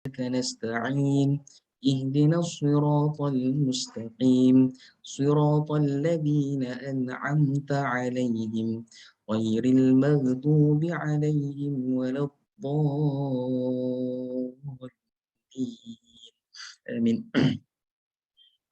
نستعين اهدنا الصراط المستقيم صراط الذين أنعمت عليهم غير المغضوب عليهم ولا الضالين آمين.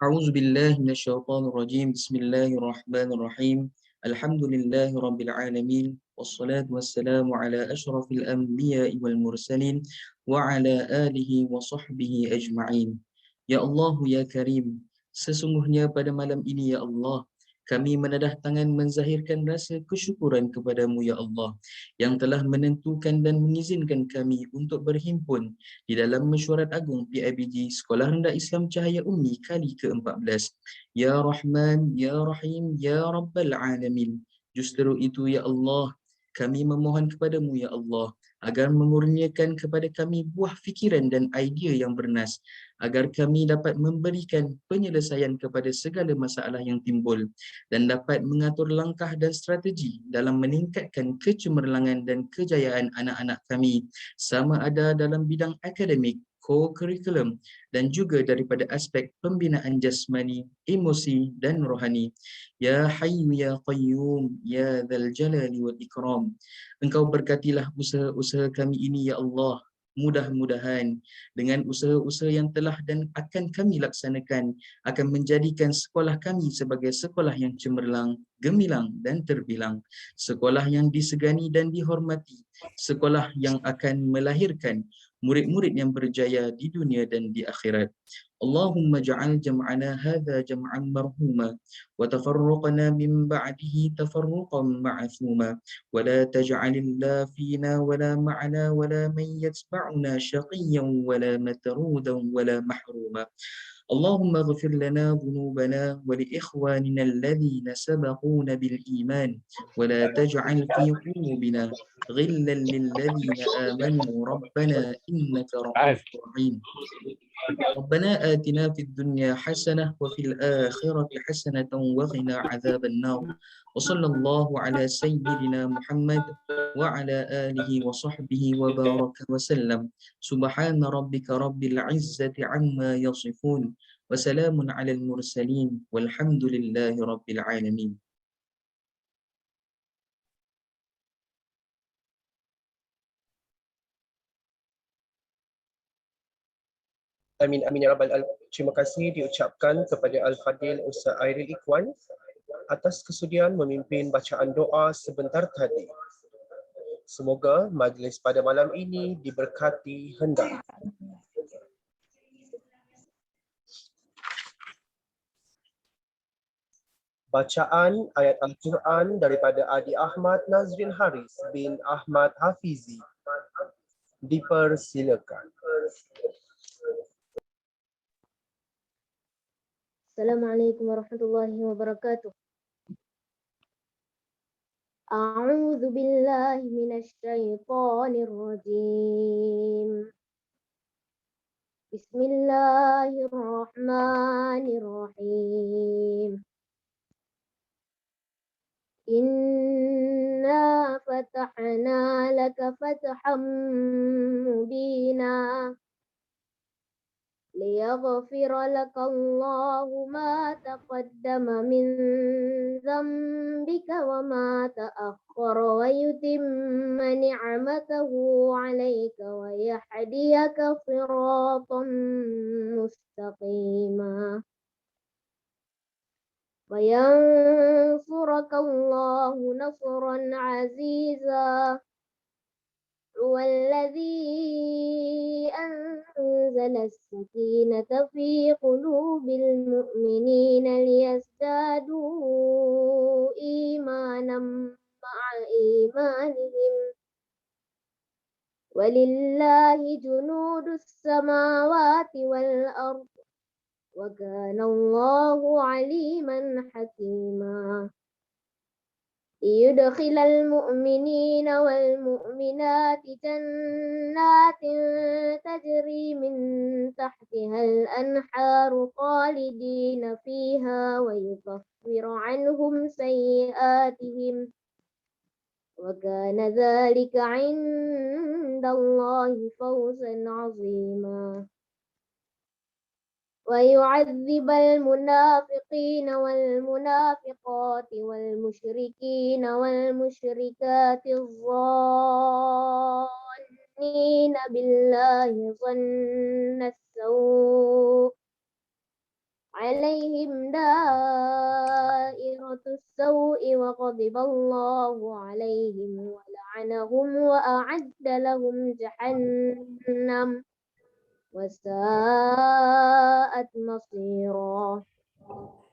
أعوذ بالله من الشيطان الرجيم بسم الله الرحمن الرحيم الحمد لله رب العالمين والصلاة والسلام على أشرف الأنبياء والمرسلين وعلى آله وصحبه أجمعين. Ya Allah, Ya Karim, sesungguhnya pada malam ini ya Allah, kami menadah tangan menzahirkan rasa kesyukuran kepadamu ya Allah yang telah menentukan dan mengizinkan kami untuk berhimpun di dalam mesyuarat agung PIBG Sekolah Rendah Islam Cahaya Ummi kali ke-14. Ya Rahman, Ya Rahim, Ya Rabbal Alamin. Justru itu ya Allah, kami memohon kepadamu ya Allah agar mengurniakan kepada kami buah fikiran dan idea yang bernas agar kami dapat memberikan penyelesaian kepada segala masalah yang timbul dan dapat mengatur langkah dan strategi dalam meningkatkan kecemerlangan dan kejayaan anak-anak kami sama ada dalam bidang akademik, co-curriculum dan juga daripada aspek pembinaan jasmani, emosi dan rohani. Ya Hayyu Ya Qayyum Ya Dzal Jalali wal Ikram. Engkau berkatilah usaha-usaha kami ini ya Allah. Mudah-mudahan dengan usaha-usaha yang telah dan akan kami laksanakan akan menjadikan sekolah kami sebagai sekolah yang cemerlang, gemilang dan terbilang. Sekolah yang disegani dan dihormati. Sekolah yang akan melahirkan murid-murid yang berjaya di dunia dan di akhirat. Allahumma ja'al jam'ana hadha jam'an marhuma wa tafarruqana min ba'dihi tafarruqan ma'thuma wa la taj'alillah fina wa la ma'ana wa la man yatba'una shaqiyyan wa la matrudan wa la mahruma. اللهم اغفر لنا ذنوبنا ولإخواننا الذين سبقونا بالإيمان ولا تجعل في قلوبنا غلا للذين آمنوا ربنا إنك رؤوف رحيم. ربنا آتنا في الدنيا حسنة وفي الآخرة حسنة وقنا عذاب النار وصلى الله على سيدنا محمد وعلى آله وصحبه وبارك وسلم سبحان ربك رب العزة عما يصفون وسلام على المرسلين والحمد لله رب العالمين. Amin amin ya rabbal alamin. Terima kasih diucapkan kepada Al-Fadil Ustaz Airil Ikhwan atas kesudian memimpin bacaan doa sebentar tadi. Semoga majlis pada malam ini diberkati hendak. Bacaan ayat Al-Quran daripada Adi Ahmad Nazrin Haris bin Ahmad Hafizi. Dipersilakan. Assalamualaikum warahmatullahi wabarakatuh. A'udzu billahi minasy syaithanir rajim. Bismillahirrahmanirrahim. Inna fatahna laka fatham mubina. ليغفر لك الله ما تقدم من ذنبك وما تأخر ويتم نعمته عليك ويهديك صراطا مستقيما وينصرك الله نصرا عزيزا هو الذي أنزل السكينة في قلوب المؤمنين ليزدادوا إيمانا مع إيمانهم ولله جنود السماوات والأرض وكان الله عليما حكيما ليدخل المؤمنين والمؤمنات جنات تجري من تحتها الأنهار خالدين فيها ويكفر عنهم سيئاتهم وكان ذلك عند الله فوزا عظيما ويعذب المنافقين والمنافقات والمشركين والمشركات الظانين بالله ظن السوء عليهم دائرة السوء وغضب الله عليهم ولعنهم وأعد لهم جهنم وساءت مصيرا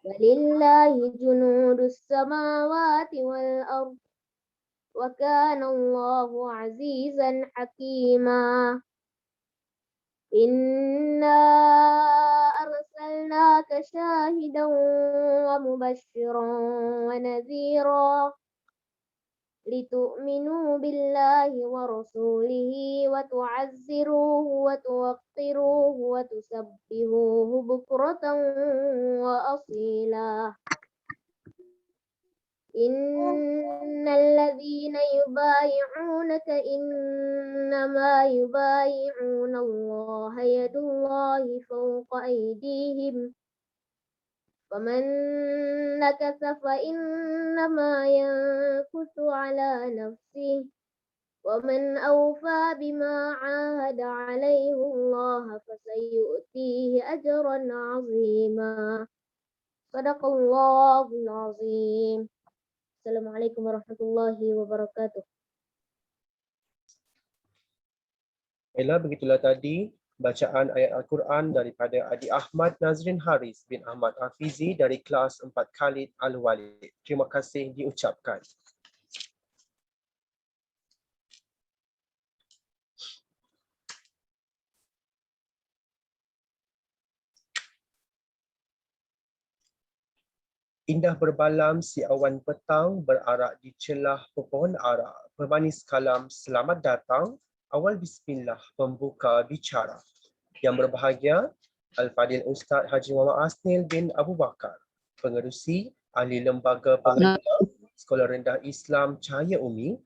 ولله جنود السماوات والأرض وكان الله عزيزا حكيما إنا أرسلناك شاهدا ومبشرا ونذيرا لتؤمنوا بالله ورسوله وتعزروه وتوقروه وتسبحوه بكرة وأصيلا إن الذين يبايعونك إنما يبايعون الله يد الله فوق أيديهم فمن نكث فإنما ينكث على نفسه ومن أوفى بما عاهد عليه الله فسيؤتيه أجرا عظيما صدق الله العظيم. Assalamualaikum warahmatullahi wabarakatuh. Baiklah, begitulah tadi bacaan ayat Al-Quran daripada Adik Ahmad Nazrin Haris bin Ahmad Hafizi dari kelas 4 Khalid Al-Walid. Terima kasih diucapkan. Indah berbalam si awan petang berarak di celah pepohon ara. Pemanis kalam selamat datang. Awal bismillah pembuka bicara. Yang berbahagia Al-Fadil Ustaz Haji Muhammad Asnil bin Abu Bakar, Pengerusi Ahli Lembaga Pengelola Sekolah Rendah Islam Cahaya Umi.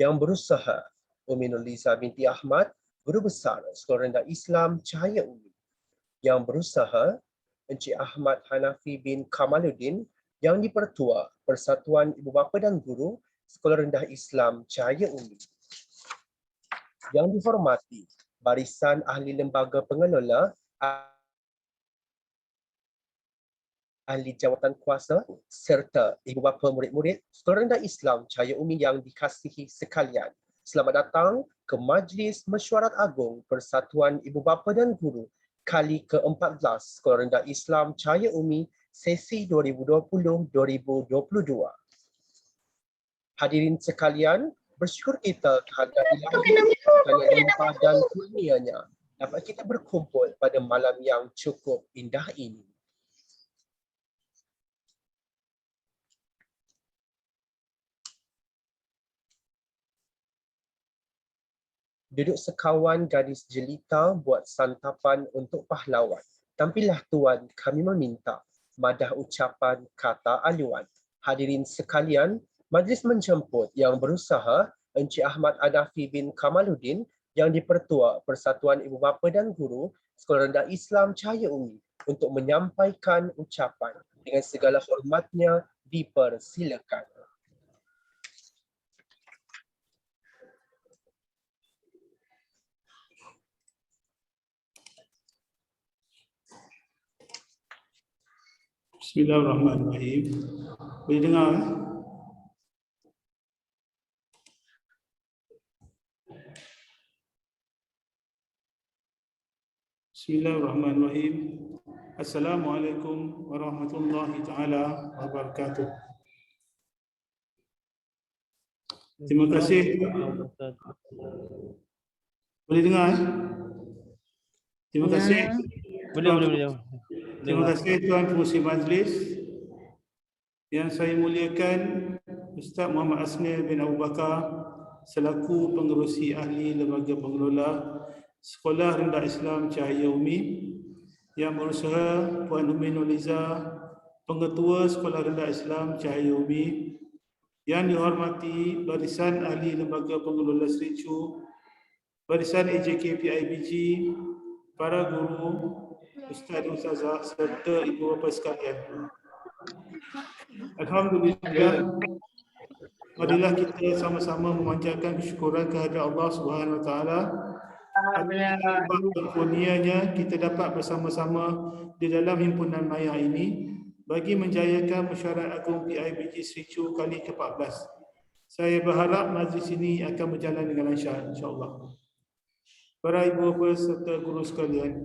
Yang berusaha Umi Nurliza binti Ahmad, Guru Besar Sekolah Rendah Islam Cahaya Umi. Yang berusaha Encik Ahmad Hanafi bin Kamaluddin, yang dipertua Persatuan Ibu Bapa dan Guru Sekolah Rendah Islam Cahaya Umi. Yang dihormati Barisan Ahli Lembaga Pengelola, Ahli Jawatan Kuasa serta Ibu Bapa murid-murid Sekolah Rendah Islam Cahaya Umi yang dikasihi sekalian. Selamat datang ke Majlis Mesyuarat Agung Persatuan Ibu Bapa dan Guru kali ke-14 Sekolah Rendah Islam Cahaya Umi sesi 2020-2022. Hadirin sekalian, bersyukur kita kehadrat Ilahi kerana limpah dan kurnianya dapat kita berkumpul pada malam yang cukup indah ini. Duduk sekawan gadis jelita buat santapan untuk pahlawan. Tampilah tuan kami meminta, madah ucapan kata aluan. Hadirin sekalian, majlis menjemput yang berusaha Encik Ahmad Adafi bin Kamaluddin yang dipertua Persatuan Ibu Bapa dan Guru Sekolah Rendah Islam Cahaya Umi untuk menyampaikan ucapan. Dengan segala hormatnya dipersilakan. Bismillahirrahmanirrahim. Boleh dengar? Bismillahirrahmanirrahim. Assalamualaikum warahmatullahi taala wabarakatuh. Terima kasih. Boleh dengar? Terima kasih. Boleh. Terima kasih Tuan Pengerusi Majlis. Yang saya muliakan Ustaz Muhammad Asnil bin Abu Bakar selaku Pengerusi Ahli Lembaga Pengelola Sekolah Rendah Islam Cahaya Umi. Yang berusaha Puan Umi Nurliza, Pengetua Sekolah Rendah Islam Cahaya Umi. Yang dihormati Barisan Ahli Lembaga Pengelola Sri Chu, Barisan AJK PIBG, para guru, Ustaz Ustazah serta ibu bapa sekalian. Alhamdulillah, marilah kita sama-sama memanjatkan kesyukuran kehadirat Allah Subhanahu Wa Taala atas kurnianya kita dapat bersama-sama di dalam himpunan maya ini bagi menjayakan mesyuarat agung PIBG Sri Chu kali ke-14. Saya berharap majlis ini akan berjalan dengan lancar, insya-Allah. Para ibu bapa serta guru sekalian,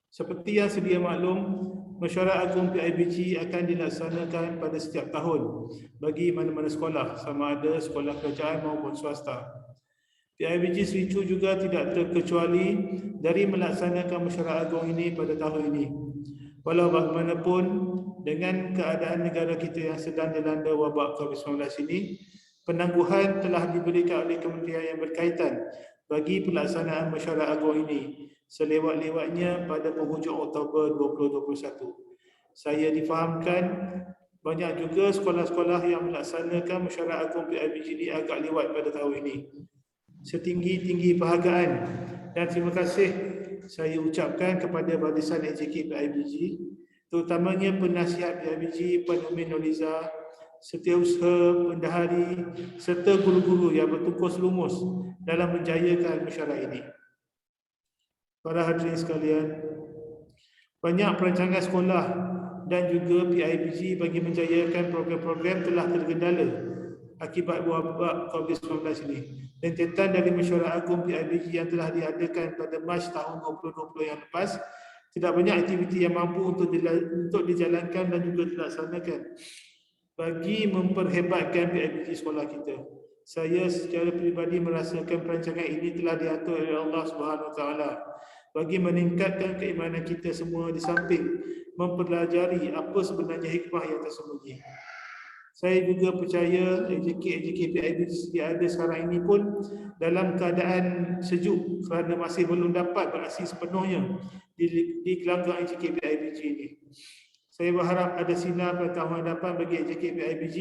seperti yang sedia maklum, mesyuarat agung PIBG akan dilaksanakan pada setiap tahun bagi mana-mana sekolah, sama ada sekolah kerajaan maupun swasta. PIBG Sri Chu juga tidak terkecuali dari melaksanakan mesyuarat agung ini pada tahun ini. Walau bagaimanapun, dengan keadaan negara kita yang sedang dilanda wabak COVID-19 ini, penangguhan telah diberikan oleh kementerian yang berkaitan bagi pelaksanaan mesyuarat agung ini selewat-lewatnya pada penghujung Oktober 2021. Saya difahamkan banyak juga sekolah-sekolah yang melaksanakan mesyuarat agung PIBG ini agak lewat pada tahun ini. Setinggi-tinggi penghargaan dan terima kasih saya ucapkan kepada Barisan AJK PIBG, terutamanya penasihat PIBG Puan Umi Noliza, Setiausaha, Bendahari serta guru-guru yang bertukus lumus dalam menjayakan mesyuarat ini. Para hadirin sekalian, banyak perancangan sekolah dan juga PIBG bagi menjayakan program-program telah tergendala akibat wabak COVID-19 ini. Rentetan dari mesyuarat agung PIBG yang telah diadakan pada Mac tahun 2020 yang lepas, tidak banyak aktiviti yang mampu untuk dijalankan dan juga dilaksanakan bagi memperhebatkan PIBG sekolah kita. Saya secara peribadi merasakan perancangan ini telah diatur oleh Allah Subhanahu Wa Taala bagi meningkatkan keimanan kita semua di samping mempelajari apa sebenarnya hikmah yang tersembunyi. Saya juga percaya AJK PIBG sedia ada sekarang ini pun dalam keadaan sejuk kerana masih belum dapat beraksi sepenuhnya di gelanggang AJK PIBG ini. Saya berharap ada sinar pada tahun hadapan bagi AJK PIBG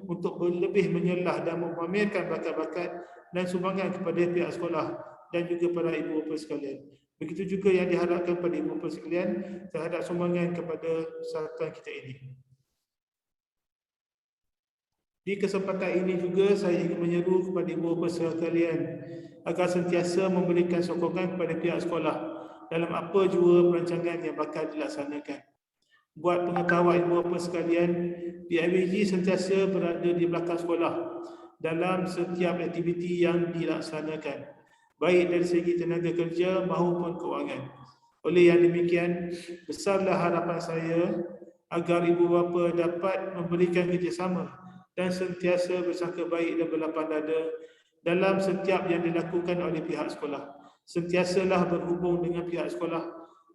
untuk lebih menyelah dan memamerkan bakat-bakat dan sumbangan kepada pihak sekolah dan juga para ibu bapa sekalian. Begitu juga yang diharapkan pada ibu bapa sekalian terhadap sumbangan kepada persatuan kita ini. Di kesempatan ini juga saya ingin menyeru kepada ibu bapa sekalian agar sentiasa memberikan sokongan kepada pihak sekolah dalam apa jua perancangan yang bakal dilaksanakan. Buat pengetahuan ibu bapa sekalian, PIBG sentiasa berada di belakang sekolah dalam setiap aktiviti yang dilaksanakan, baik dari segi tenaga kerja maupun kewangan. Oleh yang demikian, besarlah harapan saya agar ibu bapa dapat memberikan kerjasama dan sentiasa bersangka baik dan berlapang dada dalam setiap yang dilakukan oleh pihak sekolah. Sentiasalah berhubung dengan pihak sekolah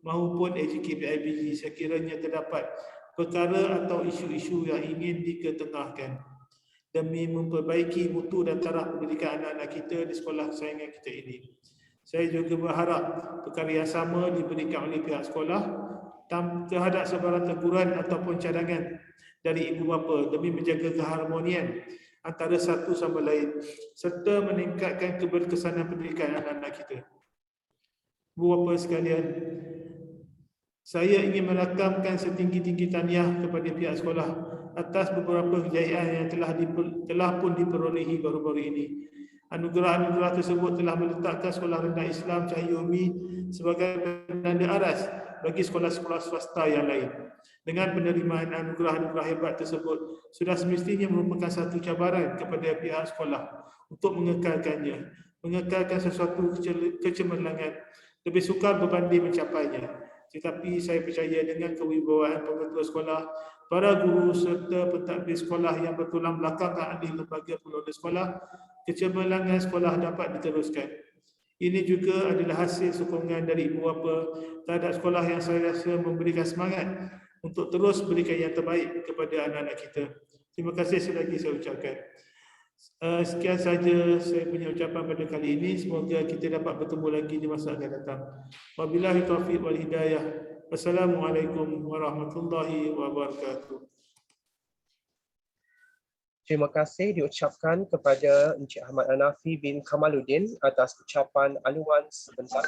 maupun AJK PIBG sekiranya terdapat perkara atau isu-isu yang ingin diketengahkan demi memperbaiki mutu dan taraf pendidikan anak-anak kita di sekolah kesayangan kita ini. Saya juga berharap perkara yang sama diberikan oleh pihak sekolah terhadap sebarang teguran ataupun cadangan dari ibu bapa demi menjaga keharmonian antara satu sama lain serta meningkatkan keberkesanan pendidikan anak-anak kita. Ibu bapa sekalian, saya ingin merakamkan setinggi-tinggi tahniah kepada pihak sekolah atas beberapa kejayaan yang telah pun diperolehi baru-baru ini. Anugerah-anugerah tersebut telah meletakkan Sekolah Rendah Islam Cahaya Umi sebagai penanda aras bagi sekolah-sekolah swasta yang lain. Dengan penerimaan anugerah-anugerah hebat tersebut, sudah semestinya merupakan satu cabaran kepada pihak sekolah untuk mengekalkannya, mengekalkan sesuatu kecemerlangan, lebih sukar berbanding mencapainya. Tetapi saya percaya dengan kewibawaan pengetua sekolah, para guru serta pentadbir sekolah yang bertulang belakang ahli lembaga pengelola sekolah, kecemerlangan sekolah dapat diteruskan. Ini juga adalah hasil sokongan dari ibu bapa terhadap sekolah yang saya rasa memberikan semangat untuk terus berikan yang terbaik kepada anak-anak kita. Terima kasih sekali lagi saya ucapkan. Sekian saja saya punya ucapan pada kali ini. Semoga kita dapat bertemu lagi di masa akan datang. Wabillahi taufiq wal hidayah. Wassalamualaikum warahmatullahi wabarakatuh. Terima kasih diucapkan kepada Encik Ahmad Hanafi bin Kamaluddin atas ucapan aluan sebentar.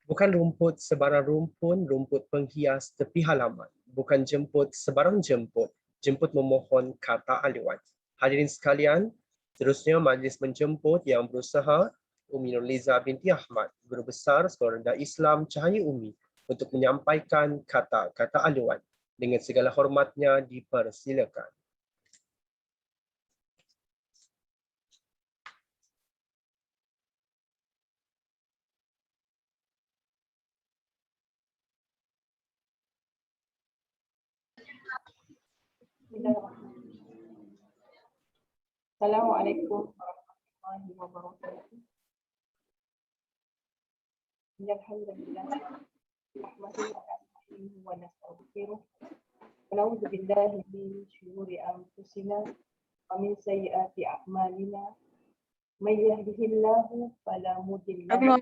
Bukan rumput sebarang rumpun, rumput penghias tepi halaman. Bukan jemput sebarang jemput, jemput memohon kata aluan. Hadirin sekalian, seterusnya majlis menjemput yang berusaha Umi Nurliza binti Ahmad, Guru Besar Sekolah Rendah Islam Cahaya Umi, untuk menyampaikan kata-kata aluan. Dengan segala hormatnya dipersilakan. Assalamualaikum warahmatullahi wabarakatuh. Alhamdulillah. Nahmaduhu wa nastaghfiruh. Wa na'udzu billahi min shururi anfusina wa min sayyiati a'malina. May yahdihillahu fala mudilla lahu.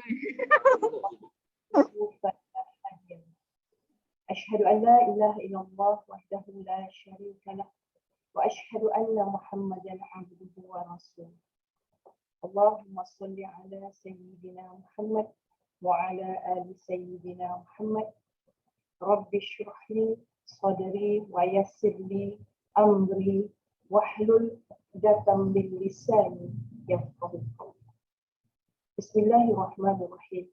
Asyhadu an la ilaha illallah wahdahu la syarika lah. وأشهد أن محمدا عبده ورسوله. اللهم صل على سيدنا محمد وعلى آل سيدنا محمد. رب اشرح لي صدري ويسر لي أمري واحلل عقدة من لساني يفقهوا قولي. بسم الله الرحمن الرحيم.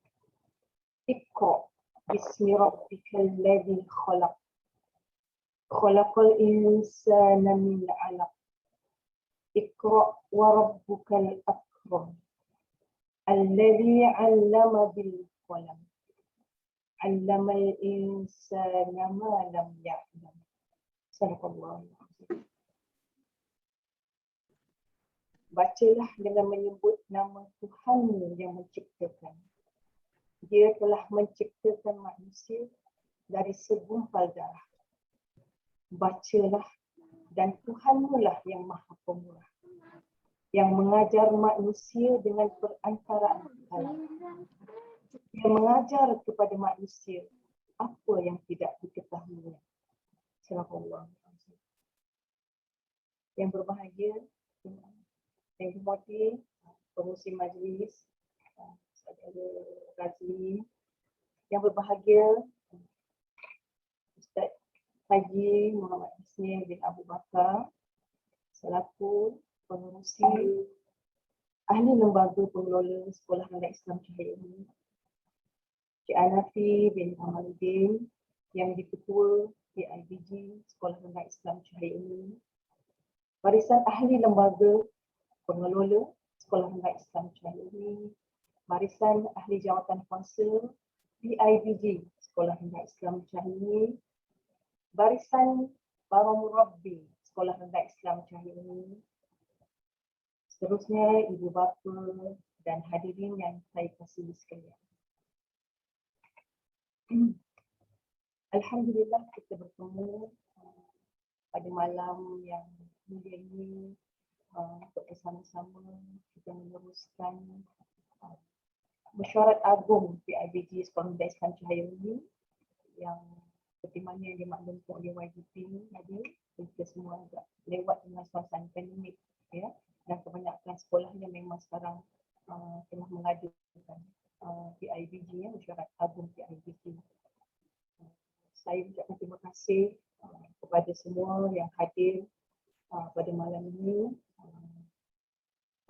اقرأ باسم ربك الذي خلق. خلق الإنسان من علق. اقرأ وربك الأكرم الذي علم بالقلم علم الإنسان ما لم يعلم. صدق الله العظيم. Bacalah dengan menyebut nama Tuhanmu yang menciptakan. Dia telah menciptakan manusia dari segumpal darah. Bacalah, dan Tuhanmu lah yang Maha Pemurah, yang mengajar manusia dengan perantaraan kalam. Dia mengajar kepada manusia apa yang tidak diketahuinya. Subhanallah. Yang berbahagia, yang dihormati pengurusi majlis, saudara Razli, yang berbahagia Ustaz Haji Muhammad Husni bin Abu Bakar selaku pengurusi ahli lembaga pengelola Sekolah Rendah Islam Cahaya Umi, Cik Hanafi bin Kamaluddin yang diketua PIBG Sekolah Rendah Islam Cahaya Umi, barisan ahli lembaga pengelola Sekolah Rendah Islam Cahaya Umi, barisan ahli jawatan kuasa PIBG Sekolah Rendah Islam Cahaya Umi, barisan para murabbi Sekolah Rendah Islam Cahaya Umi, seterusnya ibu bapa dan hadirin yang saya kasihi sekalian. Alhamdulillah kita bertemu pada malam yang mulia ini untuk bersama-sama kita meneruskan mesyuarat agung PIBG Sekolah Rendah Islam Cahaya Umi yang seperti mana yang dimaklumkan oleh YGP tadi, kita semua agak lewat dengan suasana pandemik, ya, dan kebanyakan sekolahnya memang sekarang tengah mengajukan PIBG, ya, mesyuarat agung PIBG. Saya ucapkan terima kasih kepada semua yang hadir pada malam ini,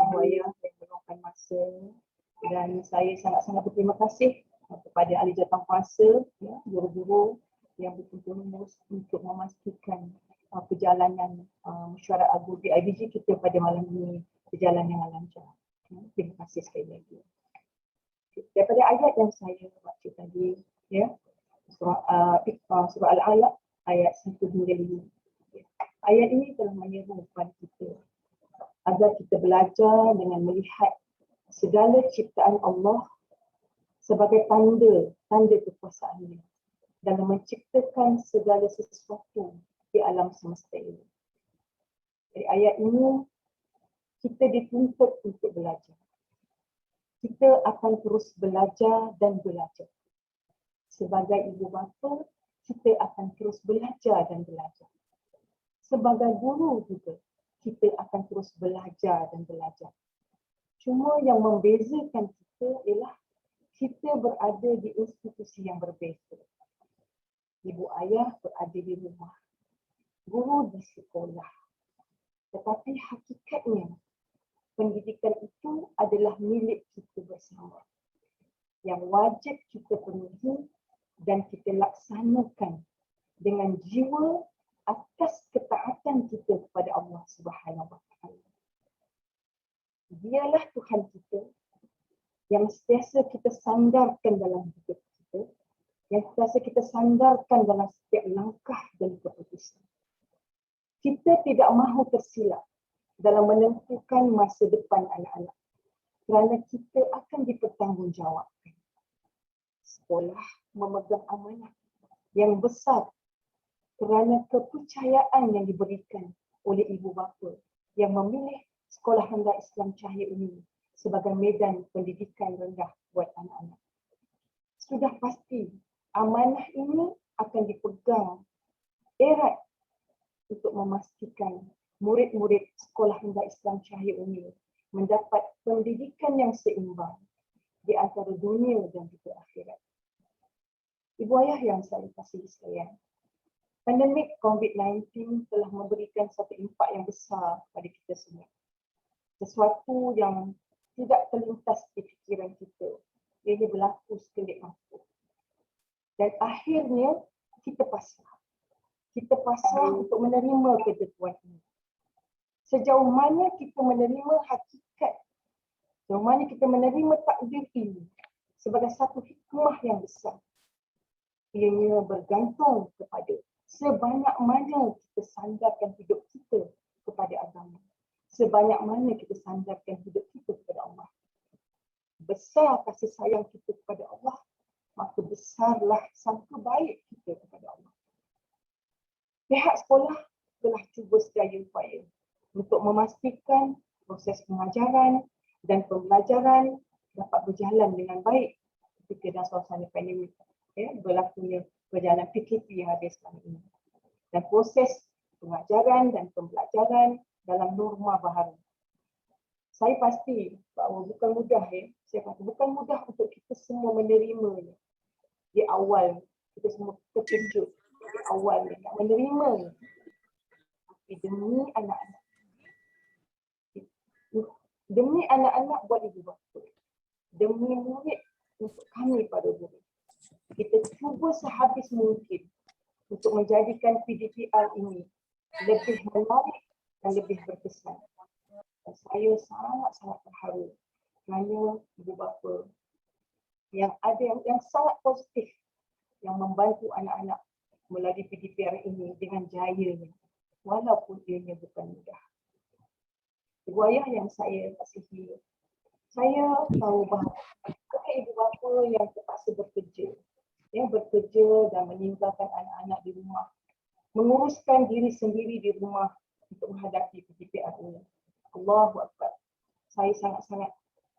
yang meluangkan masa, dan saya sangat-sangat berterima kasih kepada ahli jawatankuasa, ya, guru-guru yang betul-betul untuk memastikan perjalanan mesyuarat agung PIBG kita pada malam ini berjalan dengan lancar. Terima kasih sekali lagi. Daripada ayat yang saya baca tadi, ya, surah Al-Alaq ayat 1 hingga 5. Ayat ini telah menyeru kepada kita agar kita belajar dengan melihat segala ciptaan Allah sebagai tanda kekuasaannya dalam menciptakan segala sesuatu di alam semesta ini. Dari ayat ini, kita dituntut untuk belajar. Kita akan terus belajar dan belajar. Sebagai ibu bapa, kita akan terus belajar dan belajar. Sebagai guru juga, kita akan terus belajar dan belajar. Cuma yang membezakan kita ialah kita berada di institusi yang berbeza. Ibu ayah berada di rumah, guru di sekolah. Tetapi hakikatnya, pendidikan itu adalah milik kita bersama. Yang wajib kita penuhi dan kita laksanakan dengan jiwa atas ketaatan kita kepada Allah Subhanahu Wa Taala. Dialah Tuhan kita yang sentiasa kita sandarkan dalam hidup kita, yang sentiasa kita sandarkan dalam setiap langkah dan keputusan. Kita tidak mahu tersilap dalam menentukan masa depan anak-anak kerana kita akan dipertanggungjawabkan. Sekolah memegang amanah yang besar kerana kepercayaan yang diberikan oleh ibu bapa yang memilih Sekolah Rendah Islam Cahaya Umi sebagai medan pendidikan rendah buat anak-anak. Sudah pasti amanah ini akan dipegang erat untuk memastikan murid-murid Sekolah Rendah Islam Cahaya Umi mendapat pendidikan yang seimbang di antara dunia dan juga akhirat. Ibu ayah yang saya kasihi sekalian, pandemik COVID-19 telah memberikan satu impak yang besar pada kita semua. Sesuatu yang tidak terlintas di fikiran kita. Ia berlaku sekelip mata. Dan akhirnya kita pasrah. Kita pasrah untuk menerima ketentuan ini. Sejauh mana kita menerima hakikat, sejauh mana kita menerima takdir ini sebagai satu hikmah yang besar. Ianya bergantung kepada sebanyak mana kita sandarkan hidup kita kepada agama. Sebanyak mana kita sandarkan hidup kita kepada Allah. Besar kasih sayang kita kepada Allah, maka besarlah sangka baik kita kepada Allah. Pihak sekolah telah cuba sedaya upaya untuk memastikan proses pengajaran dan pembelajaran dapat berjalan dengan baik ketika dalam suasana pandemik. Berlakunya perjalanan PKP yang ada sekarang ini. Dan proses pengajaran dan pembelajaran dalam norma baharu. Saya pasti bahawa bukan mudah saya kata bukan mudah untuk kita semua menerimanya. Di awal kita semua terkejut di awal nak menerimanya. Tapi demi anak-anak buat ibu bapa, demi murid untuk kami pada guru, kita cuba sehabis mungkin untuk menjadikan PDPR ini lebih menarik dan lebih berkesan. Dan saya sangat-sangat terharu kerana ibu bapa yang ada yang sangat positif yang membantu anak-anak melalui PDPR ini dengan jayanya walaupun ianya bukan mudah. Ibu ayah yang saya kasihi, saya tahu bahawa ada ibu bapa yang terpaksa bekerja dan meninggalkan anak-anak di rumah, menguruskan diri sendiri di rumah untuk menghadapi PDPR ini. Allahu Akbar. Saya sangat-sangat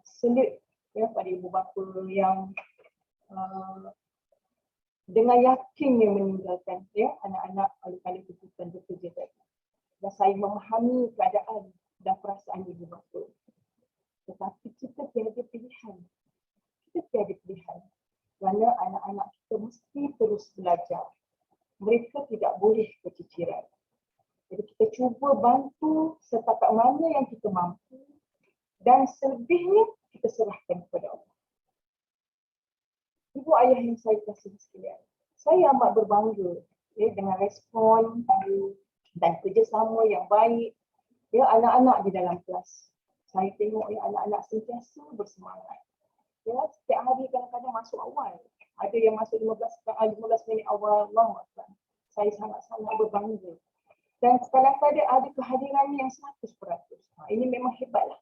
selit pada ibu bapa yang dengan yakinnya meninggalkan anak-anak oleh keputusan bekerja tadi. Dan saya memahami keadaan dan perasaan ibu bapa. Tetapi kita tiada pilihan. Kerana anak-anak kita mesti terus belajar. Mereka tidak boleh keciciran. Jadi kita cuba bantu setakat mana yang kita mampu dan selebihnya kita serahkan kepada Allah. Ibu ayah yang saya kasihi sekalian, saya amat berbangga dengan respon dan kerjasama yang baik anak-anak di dalam kelas. Saya tengok anak-anak sentiasa bersemangat. Setiap hari kadang-kadang masuk awal. Ada yang masuk 15 minit awal. Allah Akbar. Saya sangat-sangat berbangga. Dan kadang-kadang ada kehadiran yang 100%. Ini memang hebatlah.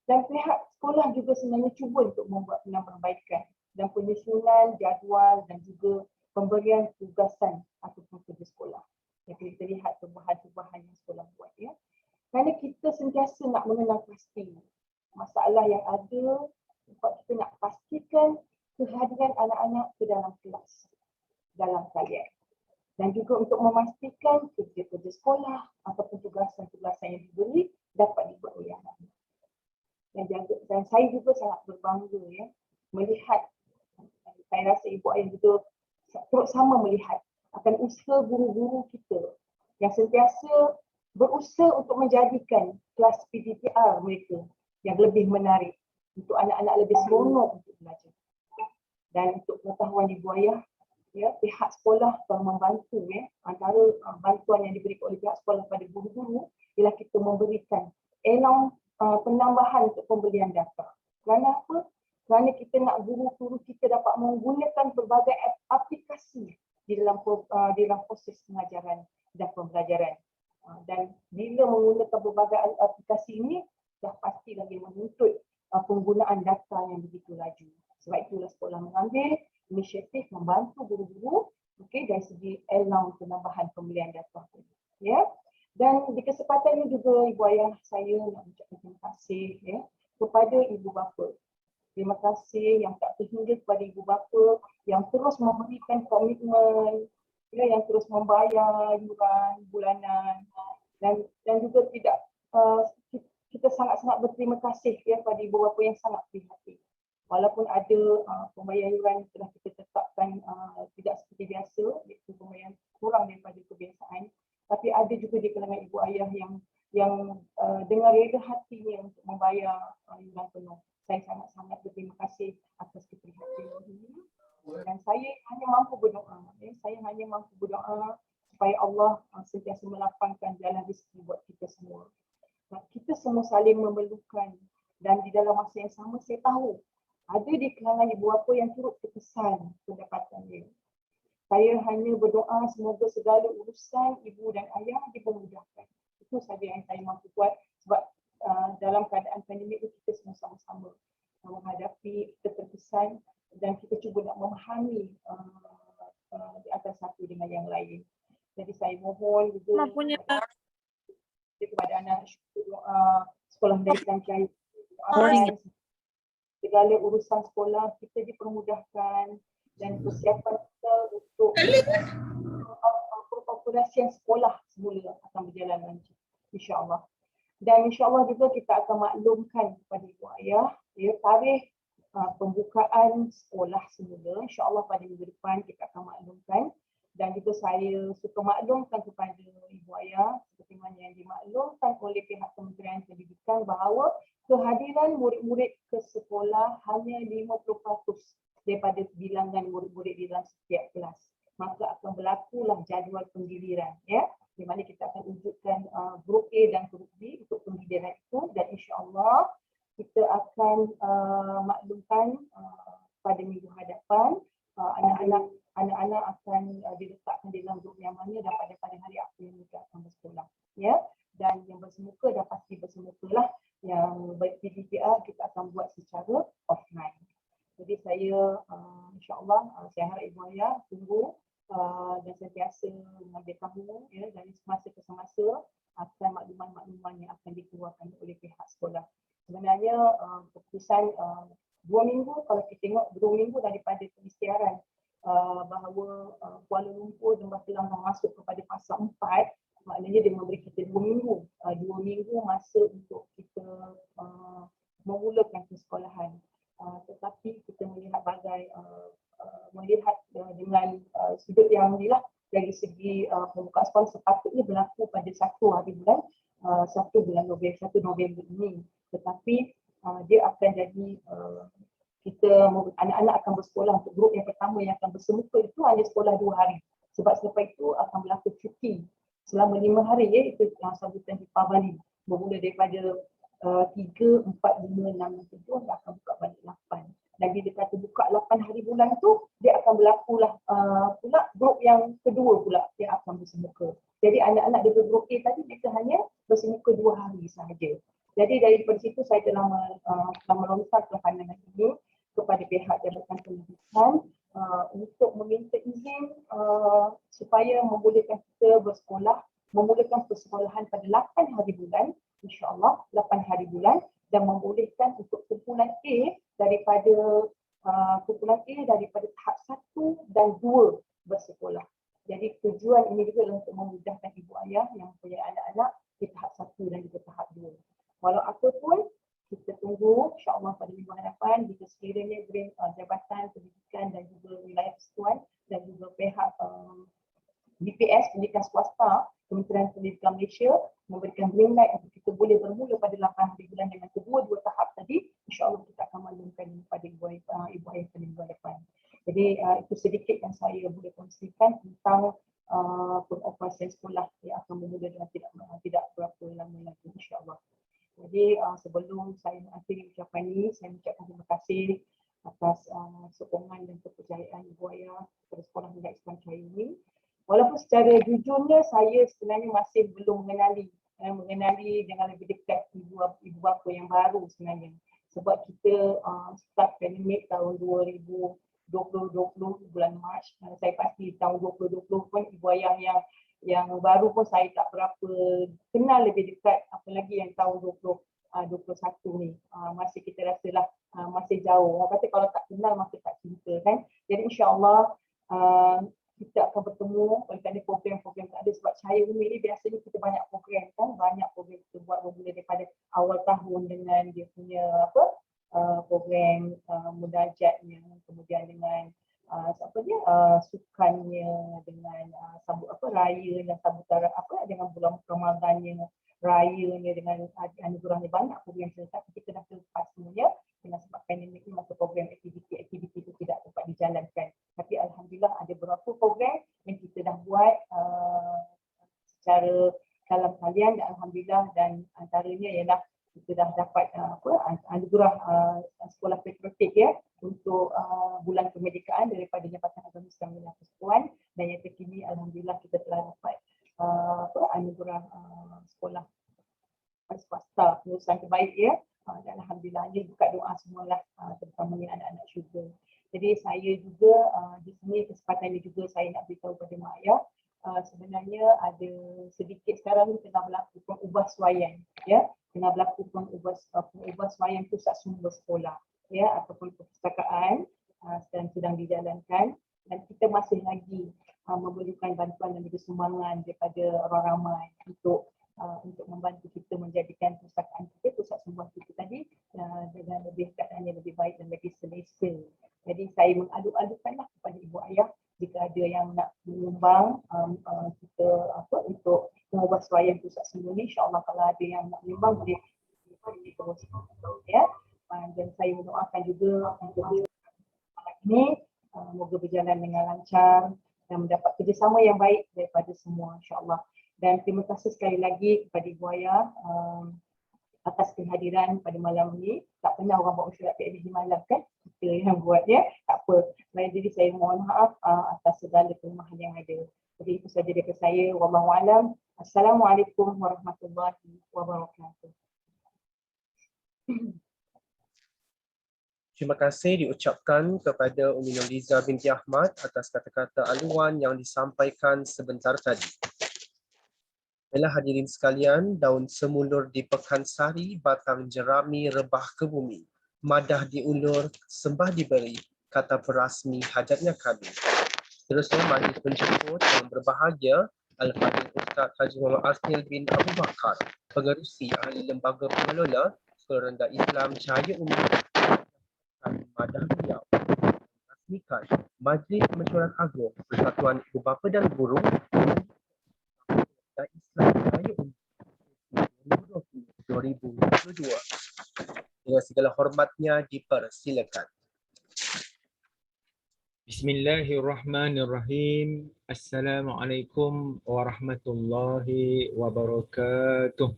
Dan pihak sekolah juga sebenarnya cuba untuk membuat penambahbaikan dan penyusunan jadual dan juga pemberian tugasan ataupun kerja sekolah. Jadi kita lihat perubahan-perubahan yang sekolah buat. Kerana kita sentiasa nak mengenal pasti masalah yang ada, sebab kita nak pastikan kehadiran anak-anak ke dalam kelas, dalam talian. Dan juga untuk memastikan kerja-kerja sekolah ataupun tugasan-tugasan yang diberi dapat dibuat oleh anak-anak. Dan saya juga sangat berbangga ya melihat, saya rasa ibu ayah juga turut sama melihat akan usaha guru-guru kita yang sentiasa berusaha untuk menjadikan kelas PDPR mereka yang lebih menarik, untuk anak-anak lebih seronok untuk belajar. Dan untuk pengetahuan ibu ayah, ya, pihak sekolah telah membantu ya. Antara bantuan yang diberikan oleh pihak sekolah pada guru-guru ialah kita memberikan allowance penambahan untuk pembelian data. Kerana apa? Kerana kita nak guru-guru kita dapat menggunakan berbagai aplikasi di dalam proses pengajaran dan pembelajaran. Dan bila menggunakan berbagai aplikasi ini, dah pasti lagi menuntut penggunaan data yang begitu laju. Sebab itulah sekolah mengambil inisiatif membantu guru-guru dari segi allowance penambahan pembelian data. Ya. Dan di kesempatan ini juga ibu ayah saya nak ucapkan terima kasih ya kepada ibu bapa. Terima kasih yang tak terhingga kepada ibu bapa yang terus memberikan komitmen, ya, yang terus membayar yuran bulanan, dan juga tidak kita sangat-sangat berterima kasih ya pada ibu bapa yang sangat prihatin. Walaupun ada pembayaran yuran telah kita tetapkan tidak seperti biasa, iaitu pembayaran kurang daripada kebiasaan, tapi ada juga di kalangan ibu ayah yang dengan rela hatinya untuk membayar yuran penuh. Saya sangat-sangat berterima kasih atas keprihatinan ini. Dan saya hanya mampu berdoa, ya. Saya hanya mampu berdoa supaya Allah sentiasa melapangkan jalan rezeki buat kita semua. Kita semua saling memerlukan, dan di dalam masa yang sama saya tahu ada di kalangan ibu bapa yang turut terkesan pendapatan dia. Saya hanya berdoa semoga segala urusan ibu dan ayah dipermudahkan. Itu saja yang saya mampu buat, sebab dalam keadaan pandemik itu kita semua sama-sama menghadapi keterkesan dan kita cuba nak memahami di antara satu dengan yang lain. Jadi saya mohon juga kepada anak doa sekolah mereka yang segala urusan sekolah kita dipermudahkan, dan persiapan kita untuk perpopulasian sekolah semula akan berjalan lancar, insya-Allah. Dan insya-Allah juga kita akan maklumkan kepada ibu ayah ya tarikh pembukaan sekolah semula, insya-Allah pada minggu depan kita akan maklumkan. Dan juga saya suka maklumkan kepada ibu ayah seperti mana yang dimaklumkan oleh pihak Kementerian Pendidikan bahawa kehadiran murid-murid ke sekolah hanya 50% daripada bilangan murid-murid di dalam setiap kelas. Maka akan berlakulah jadual penggiliran ya, di mana kita akan wujudkan grup A dan grup B untuk penggiliran itu, dan insya-Allah kita akan maklumkan pada minggu hadapan anak-anak akan diletakkan di dalam grup yang mana dan pada hari apa yang mereka akan bersekolah ya. Dan yang bersemuka dah pasti bersemukalah, yang PDPR kita akan buat secara offline. Jadi saya insya-Allah saya harap ibu ayah tunggu dan sentiasa mengambil tahu ya dari semasa ke semasa akan makluman-makluman yang akan dikeluarkan oleh pihak sekolah. Sebenarnya keputusan 2 minggu, kalau kita tengok 2 minggu daripada pengisytiharan bahawa Kuala Lumpur dan Selangor masuk kepada fasa 4, maknanya dia memberi kita 2 minggu. 2 minggu masa untuk kita memulakan persekolahan. Tetapi kita melihat dengan sudut yang inilah, dari segi pembukaan sekolah sepatutnya berlaku pada 1 November ini. Tetapi dia akan jadi anak-anak akan bersekolah untuk grup yang pertama yang akan bersemuka itu hanya sekolah 2 hari. Sebab selepas itu akan berlaku cuti selama 5 hari ya, itu sambutan Deepavali. Bermula daripada 3, 4, 5, 6, 7 akan buka balik 8. Dan bila kata buka 8 hari bulan tu, dia akan berlakulah pula grup yang kedua pula yang akan bersemuka. Jadi anak-anak dari grup A tadi mereka hanya bersemuka 2 hari sahaja. Jadi daripada situ saya telah melontarkan pandangan ini kepada pihak Jabatan Pendidikan untuk meminta izin supaya membolehkan kita bersekolah, memulakan persekolahan pada 8 hari bulan, insya-Allah 8 hari bulan, dan membolehkan untuk kumpulan A daripada kumpulan A daripada tahap 1 dan 2 bersekolah. Jadi tujuan ini juga untuk memudahkan ibu ayah yang punya anak-anak di tahap 1 dan juga tahap 2. Walau apa pun, kita tunggu insyaAllah pada minggu hadapan jika sekiranya Jabatan Pendidikan dan juga Wilayah Persekutuan dan juga pihak BPS, Pendidikan Swasta, Kementerian Pendidikan Malaysia memberikan green light untuk kita boleh bermula pada 8 hari bulan dengan kedua-dua tahap tadi, insyaAllah kita akan maklumkan pada ibu ayah pada minggu depan. Jadi itu sedikit yang saya boleh kongsikan tentang pengoperasian sekolah yang akan bermula dengan tidak berapa lama lagi insyaAllah. Jadi sebelum saya mengakhiri ucapan ini, saya mengucapkan terima kasih atas sokongan dan kepercayaan ibu ayah kepada Sekolah Menengah Islam Cahaya ini. Walaupun secara jujurnya saya sebenarnya masih belum mengenali dengan lebih dekat ibu bapa yang baru sebenarnya. Sebab kita start pandemik tahun 2020 bulan Mac, saya pasti tahun 2020 pun ibu ayah yang baru pun saya tak berapa kenal lebih dekat, apalagi yang tahun 2021 ni. Masih kita rasalah masih jauh. Orang kata kalau tak kenal maka tak cinta kan. Jadi insya-Allah kita akan bertemu oleh kerana program-program tak ada, sebab Cahaya Umi ni biasanya kita banyak program kan, banyak program kita buat bermula daripada awal tahun dengan dia punya program munajatnya, kemudian dengan sukannya, dengan raya dan sambutan dengan bulan Ramadannya, rayanya, dengan anugerahnya, banyak program serta kita dah lepas semuanya dengan sebab pandemik ni masa program aktiviti itu tidak dapat dijalankan. Tapi alhamdulillah ada beberapa program yang kita dah buat secara dalam talian dan alhamdulillah, dan antaranya ialah kita dah dapat anugerah sekolah patriotik ya untuk bulan kemerdekaan daripada Jabatan Agama Islam Wilayah Persekutuan, dan yang terkini alhamdulillah kita telah dapat anugerah sekolah swasta lulusan terbaik ya. Dan alhamdulillah ini buka doa semualah, terutamanya anak-anak syurga. Jadi saya juga di sini kesempatan ini juga saya nak beritahu kepada mak ayah, sebenarnya ada sedikit sekarang ni tengah berlaku pengubahsuaian ya, tengah berlaku pengubahsuaian pusat sumber sekolah ya, ataupun perpustakaan sedang dijalankan, dan kita masih lagi memerlukan bantuan dan juga sumbangan daripada orang ramai untuk membantu kita menjadikan perpustakaan kita, pusat sumber kita tadi dengan lebih keadaannya lebih baik dan lebih selesa. Jadi saya mengadu-adukanlah kepada ibu ayah jika ada yang nak menyumbang kita untuk pengubahsuaian pusat sumber ni, insya-Allah kalau ada yang nak menyumbang boleh terus ya. Dan saya mendoakan juga untuk ini semoga berjalan dengan lancar dan mendapat kerjasama yang baik daripada semua insya-Allah. Dan terima kasih sekali lagi kepada ibu ayah atas kehadiran pada malam ini. Tak pernah orang buat usyurat PABG malam kan, kita yang buat ya, tak apa. Jadi saya mohon maaf atas segala kelemahan yang ada. Jadi itu saja daripada saya. Wallahu a'lam. Assalamualaikum warahmatullahi wabarakatuh. Terima kasih diucapkan kepada Umi Nurliza binti Ahmad atas kata-kata aluan yang disampaikan sebentar tadi. Baiklah hadirin sekalian, daun semulur di Pekansari, batang jerami rebah ke bumi. Madah diulur, sembah diberi, kata perasmi hajatnya kami. Seterusnya majlis penjemput yang berbahagia Al-Fadhil Ustaz Haji Muhammad Asnil bin Abu Bakar, pengerusi ahli lembaga pengelola Sekolah Rendah Islam Cahaya Umi, madah beliau rasmikan Majlis Mesyuarat Agung Persatuan Ibu Bapa dan Guru Islam Cahaya Umi 2022. Dengan segala hormatnya dipersilakan. Bismillahirrahmanirrahim. Assalamualaikum warahmatullahi wabarakatuh.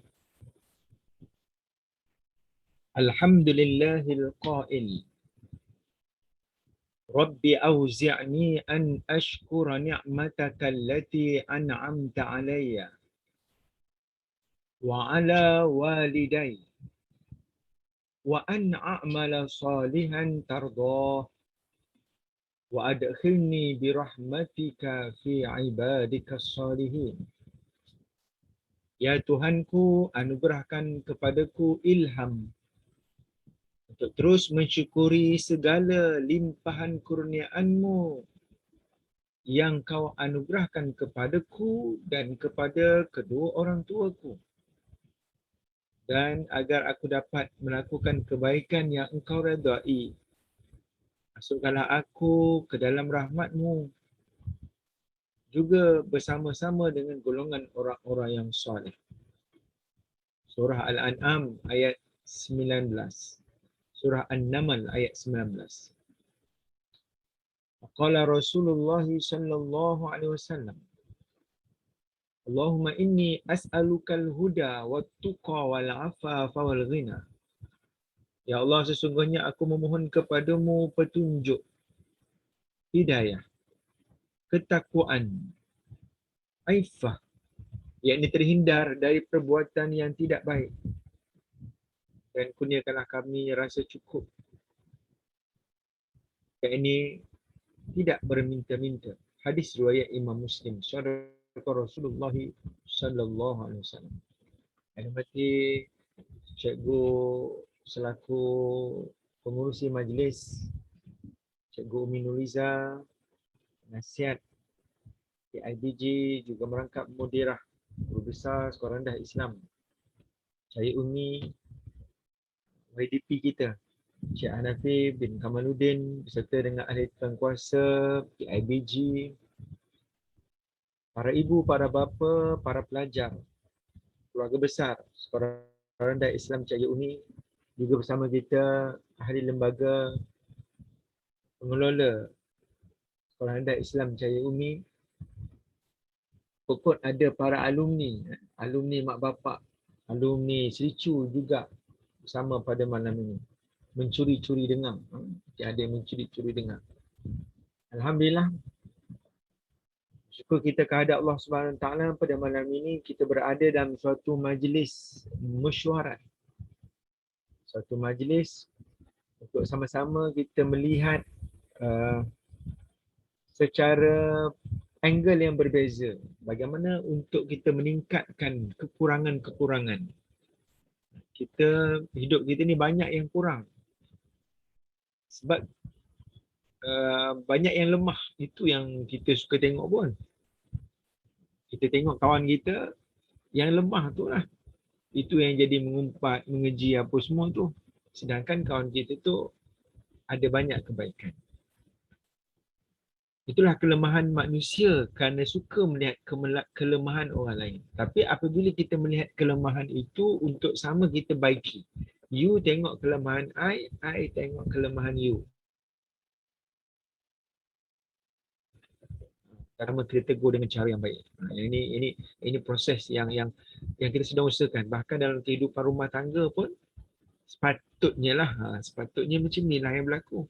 Alhamdulillahil qail. Rabbi auzi'ni an ashkura ni'mataka allati an'amta alayya wa ala walidayya wa an a'mala salihan tardah wa adkhilni bi rahmatika fi ibadika salihin. Ya Tuhanku, anugerahkan kepadaku ilham untuk terus mensyukuri segala limpahan kurniaan-Mu yang Kau anugerahkan kepadaku dan kepada kedua orang tuaku, dan agar aku dapat melakukan kebaikan yang Engkau redai. Masukkanlah aku ke dalam rahmat-Mu juga bersama-sama dengan golongan orang-orang yang soleh. Surah Al-An'am ayat 19. Surah An-Naml ayat 19. Qala Rasulullah sallallahu alaihi wasallam, Allahumma inni as'alukal huda wat tuqa wal afafa wal ghina. Ya Allah, sesungguhnya aku memohon kepadamu petunjuk, hidayah, ketakwaan, aifah, yakni terhindar dari perbuatan yang tidak baik, dan kurniakanlah kami rasa cukup, yakni tidak berminta-minta. Hadis riwayat Imam Muslim. Sadaqah Rasulullah sallallahu alaihi wasallam. Hormati cikgu selaku pengurusi majlis, Cikgu Umi Nuriza, nasihat PIBG, juga merangkap mudirah Guru Besar Sekolah Rendah Islam Cahaya Umi, YDP kita Cik Hanafi bin Kamaluddin beserta dengan ahli kuasa PIBG, para ibu, para bapa, para pelajar, keluarga besar Sekolah Rendah Islam Cahaya Umi, juga bersama kita ahli lembaga pengelola Sekolah Rendah Islam Cahaya Umi. Pokok ada para alumni mak bapak, alumni Sericu juga bersama pada malam ini. Mencuri-curi dengar. Ada yang mencuri-curi dengar. Alhamdulillah. Syukur kita kehadap Allah Subhanahu Wa Taala, pada malam ini kita berada dalam suatu majlis mesyuarat. Suatu majlis untuk sama-sama kita melihat secara angle yang berbeza bagaimana untuk kita meningkatkan kekurangan-kekurangan. Hidup kita ni banyak yang kurang. Sebab banyak yang lemah. Itu yang kita suka tengok pun. Kita tengok kawan kita yang lemah tu lah. Itu yang jadi mengumpat, mengeji apa semua tu. Sedangkan kawan kita tu ada banyak kebaikan. Itulah kelemahan manusia kerana suka melihat kelemahan orang lain. Tapi apabila kita melihat kelemahan itu untuk sama kita baiki. You tengok kelemahan I tengok kelemahan you. Pertama kita tegur dengan cara yang baik. Ini proses yang kita sedang usahakan. Bahkan dalam kehidupan rumah tangga pun sepatutnya macam inilah yang berlaku.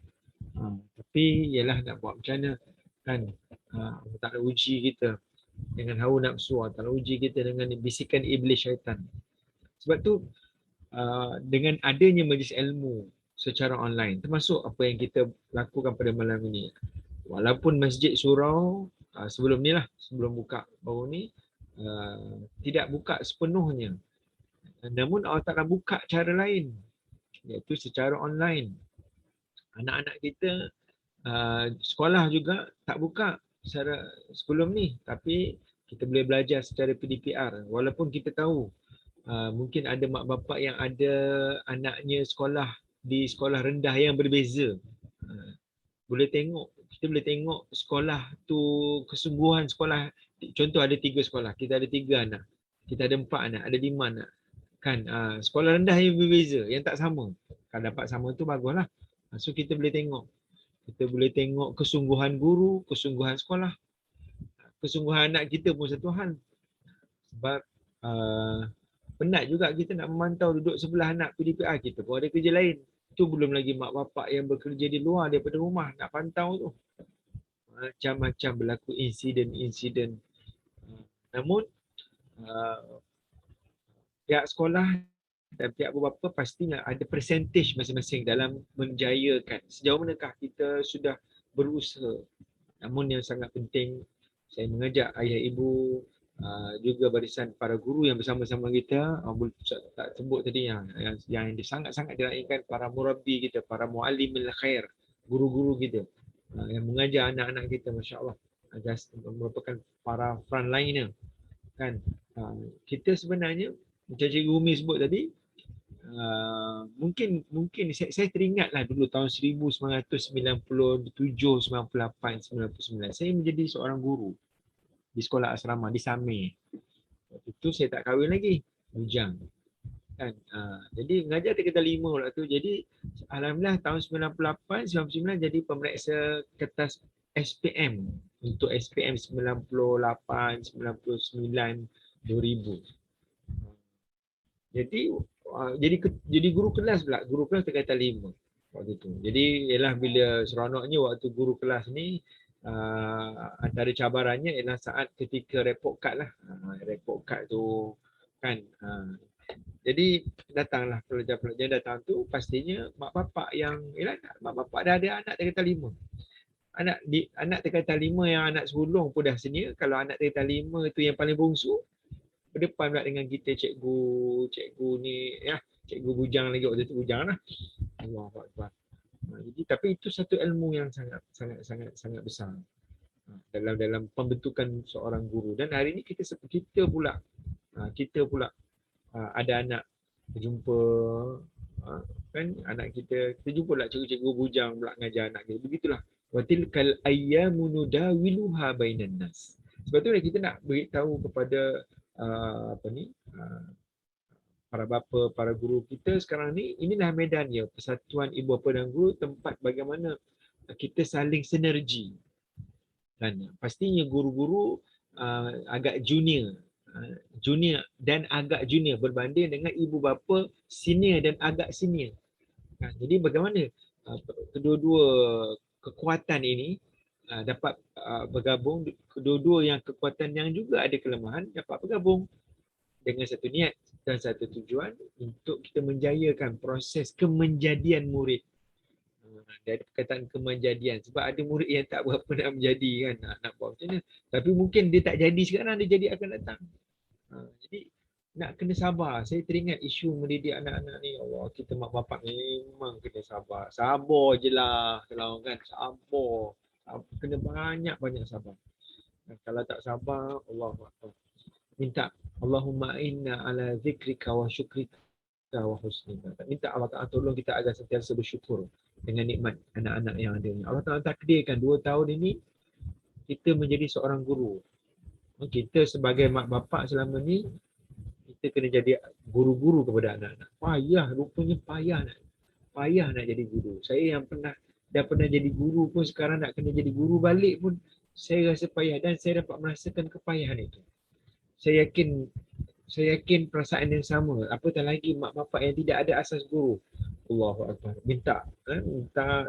Tapi ialah nak buat macam mana kan, tak nak uji kita dengan hawa nafsu, tak nak uji kita dengan bisikan iblis syaitan. Sebab tu dengan adanya majlis ilmu secara online, termasuk apa yang kita lakukan pada malam ini, walaupun Masjid Surau sebelum ni lah, sebelum buka baru ni tidak buka sepenuhnya, namun Allah Ta'ala buka cara lain, iaitu secara online. Anak-anak kita sekolah juga tak buka secara sebelum ni, tapi kita boleh belajar secara PDPR. Walaupun kita tahu mungkin ada mak bapak yang ada anaknya sekolah di sekolah rendah yang berbeza. Kita boleh tengok sekolah tu, kesungguhan sekolah. Contoh ada 3 sekolah, kita ada 3 anak, kita ada 4 anak, ada 5 anak kan. Sekolah rendah yang berbeza, yang tak sama. Kalau dapat sama tu baguslah. So kita boleh tengok kesungguhan guru, kesungguhan sekolah, kesungguhan anak kita pun satu hal. Sebab penat juga kita nak memantau duduk sebelah anak PDPR, kita pun ada kerja lain. Tu belum lagi mak bapak yang bekerja di luar daripada rumah nak pantau tu. Macam-macam berlaku insiden. Namun pihak sekolah dan pihak berbapa pastinya ada persentage masing-masing dalam menjayakan. Sejauh manakah kita sudah berusaha. Namun yang sangat penting, saya mengajak ayah ibu, juga barisan para guru yang bersama-sama kita, boleh tak sebut tadi yang sangat-sangat diraihkan, para murabbi kita, para muallimil khair, guru-guru kita yang mengajar anak-anak kita, masya-Allah, merupakan para frontliner kan. Kita sebenarnya macam Cikgu Umi sebut tadi, mungkin saya teringatlah dulu tahun 1997, 98, 99 saya menjadi seorang guru di sekolah asrama di Samir. Waktu itu saya tak kahwin lagi, bujang kan. Jadi mengajar tingkatan 5 waktu tu. Jadi alhamdulillah tahun 98, 99 jadi pemeriksa kertas SPM untuk SPM 98, 99, 2000. Jadi guru kelas pula, guru kelas tingkatan 5 waktu tu. Jadi ialah bila seronoknya waktu guru kelas ni, antara cabarannya ialah saat ketika report card lah. Report card tu kan. Jadi datanglah pelajar-pelajar datang tu, pastinya mak bapak yang mak bapak dah ada anak tingkatan 5. Anak tingkatan 5 yang anak sulung pun dah senior. Kalau anak tingkatan 5 tu yang paling bongsu, berdepan pula dengan kita cikgu ni ya, cikgu bujang lagi waktu tu, bujang lah. Allahuakbar. Jadi tapi itu satu ilmu yang sangat besar dalam pembentukan seorang guru. Dan hari ni kita pula ada anak berjumpa kan, anak kita jumpa pula cikgu-cikgu bujang pula ngajar anak kita. Begitulah, wa tilkal ayyamu nudawiluha bainan nas. Sebab tu kita nak beritahu kepada para bapa, para guru kita sekarang ni, inilah medannya, Persatuan Ibu Bapa dan Guru, tempat bagaimana kita saling sinergi. Dan pastinya guru-guru agak junior dan agak junior berbanding dengan ibu bapa senior dan agak senior. Jadi bagaimana kedua-dua kekuatan ini dapat bergabung, kedua-dua yang kekuatan yang juga ada kelemahan dapat bergabung dengan satu niat dan satu tujuan untuk kita menjayakan proses kemenjadian murid. Dari perkataan kemenjadian, sebab ada murid yang tak berapa nak menjadi kan, nak buat macam mana, tapi mungkin dia tak jadi sekarang, dia jadi akan datang. Jadi nak kena sabar. Saya teringat isu mendidik anak-anak ni, Allah, kita mak bapak memang kena sabar je lah kalau kan, sabar, kena banyak sabar. Kalau tak sabar, Allah minta Allahumma inna ala zikrika wa syukrika wa husni ibadah. Minta Allah Ta'ala tolong kita agar sentiasa bersyukur dengan nikmat anak-anak yang ada ni. Allah Ta'ala takdirkan 2 tahun ini kita menjadi seorang guru. Kita sebagai mak bapak selama ni, kita kena jadi guru-guru kepada anak-anak. Rupanya payah nak jadi guru. Saya yang dah pernah jadi guru pun, sekarang nak kena jadi guru balik pun saya rasa payah, dan saya dapat merasakan kepayahan itu. Saya yakin perasaan yang sama. Apatah lagi mak bapak yang tidak ada asas guru. Allahuakbar. Minta